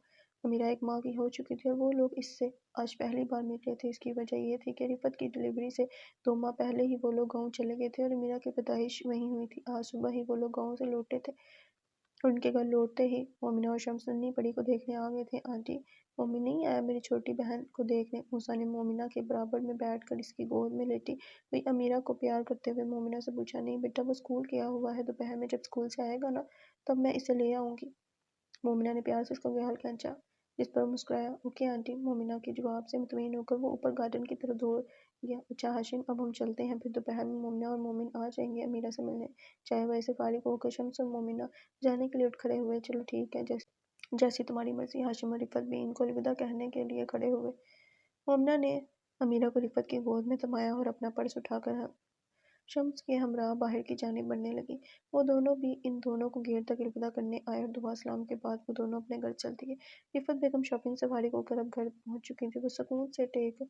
امیرہ ایک ماں کی ہو چکی تھی اور وہ لوگ اس سے آج پہلی بار مل رہے تھے۔ اس کی وجہ یہ تھی کہ رفت کی ڈلیوری سے 2 ماہ پہلے ہی وہ لوگ گاؤں چلے گئے تھے اور امیرہ کی پیدائش وہیں ہوئی تھی۔ آج صبح ہی وہ لوگ گاؤں سے لوٹے تھے اور ان کے گھر لوٹتے ہی مومنہ اور شمس ننھی بڑی کو دیکھنے آ گئے تھے۔ آنٹی، مومن نہیں آیا میری چھوٹی بہن کو دیکھنے؟ موسیٰ نے مومنہ کے برابر میں بیٹھ کر اس کی گود میں لیٹی ہوئی امیرہ کو پیار کرتے ہوئے مومنہ سے پوچھا۔ نہیں بیٹا، وہ اسکول گیا ہوا ہے، دوپہر میں جب اسکول سے آئے گا نا تب میں اسے لے آؤں گی۔ مومنہ نے پیار سے اس کا گال کھینچا، جس پر وہ مسکرایا۔ اوکے آنٹی، مومنہ کے جواب سے مطمئن ہو کر وہ اوپر گارڈن کی طرف دوڑ گیا۔ اچھا ہاشم، اب ہم چلتے ہیں، پھر دوپہر میں مومنہ اور مومن آ جائیں گے امیرہ سے ملنے۔ چائے وائے سے فارغ ہو کر شمس اور مومنہ جانے کے لیے اٹھ کھڑے ہوئے۔ چلو ٹھیک ہے، جیسی تمہاری مرضی۔ ہاشم اور رفت بھی ان کو الوداع کہنے کے لیے کھڑے ہوئے۔ مومنہ نے امیرہ کو رفت کی گود میں سمایا اور اپنا پرس اٹھا کر شمس کے ہمراہ باہر کی جانب بڑھنے لگی۔ وہ دونوں بھی ان دونوں کو گیٹ تک الوداع کرنے آئے اور دعا سلام کے بعد وہ دونوں اپنے گھر چل دیے۔ رفت بیگم شاپنگ سے فارغ ہو کر اب گھر پہنچ چکی تھی۔ وہ سکون سے ٹیک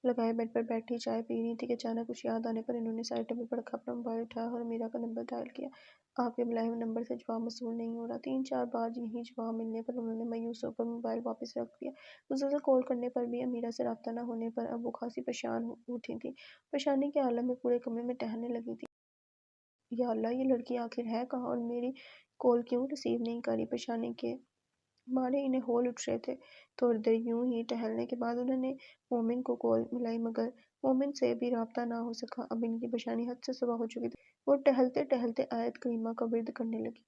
لگائے بیڈ پر بیٹھی چائے پی رہی تھی کہ اچانک کچھ یاد آنے پر انہوں نے سائڈ ٹیبل پر رکھا اپنا موبائل اٹھایا اور امیرہ کا نمبر ڈائل کیا۔ آپ کے بلائے ہوئے نمبر سے جواب موصول نہیں ہو رہا۔ 3-4 بار یہی جواب ملنے پر انہوں نے مایوس ہو کر موبائل واپس رکھ دیا۔ مسلسل کال کرنے پر بھی امیرہ سے رابطہ نہ ہونے پر اب وہ خاصی پریشان ہو اٹھی تھی۔ پریشانی کے عالم میں پورے کمرے میں ٹہلنے لگی تھی۔ یا اللہ، یہ لڑکی آخر ہے کہاں اور میری کال کیوں ریسیو نہیں کر رہی؟ پریشانی کے مارے انہیں ہول اٹھ رہے تھے۔ تھوڑی دیر یوں ہی ٹہلنے کے بعد انہوں نے مومن کو کال ملائی مگر مومن سے بھی رابطہ نہ ہو سکا۔ اب ان کی پریشانی حد سے سوا ہو چکی تھی۔ وہ ٹہلتے ٹہلتے آیت کریمہ کا ورد کرنے لگی۔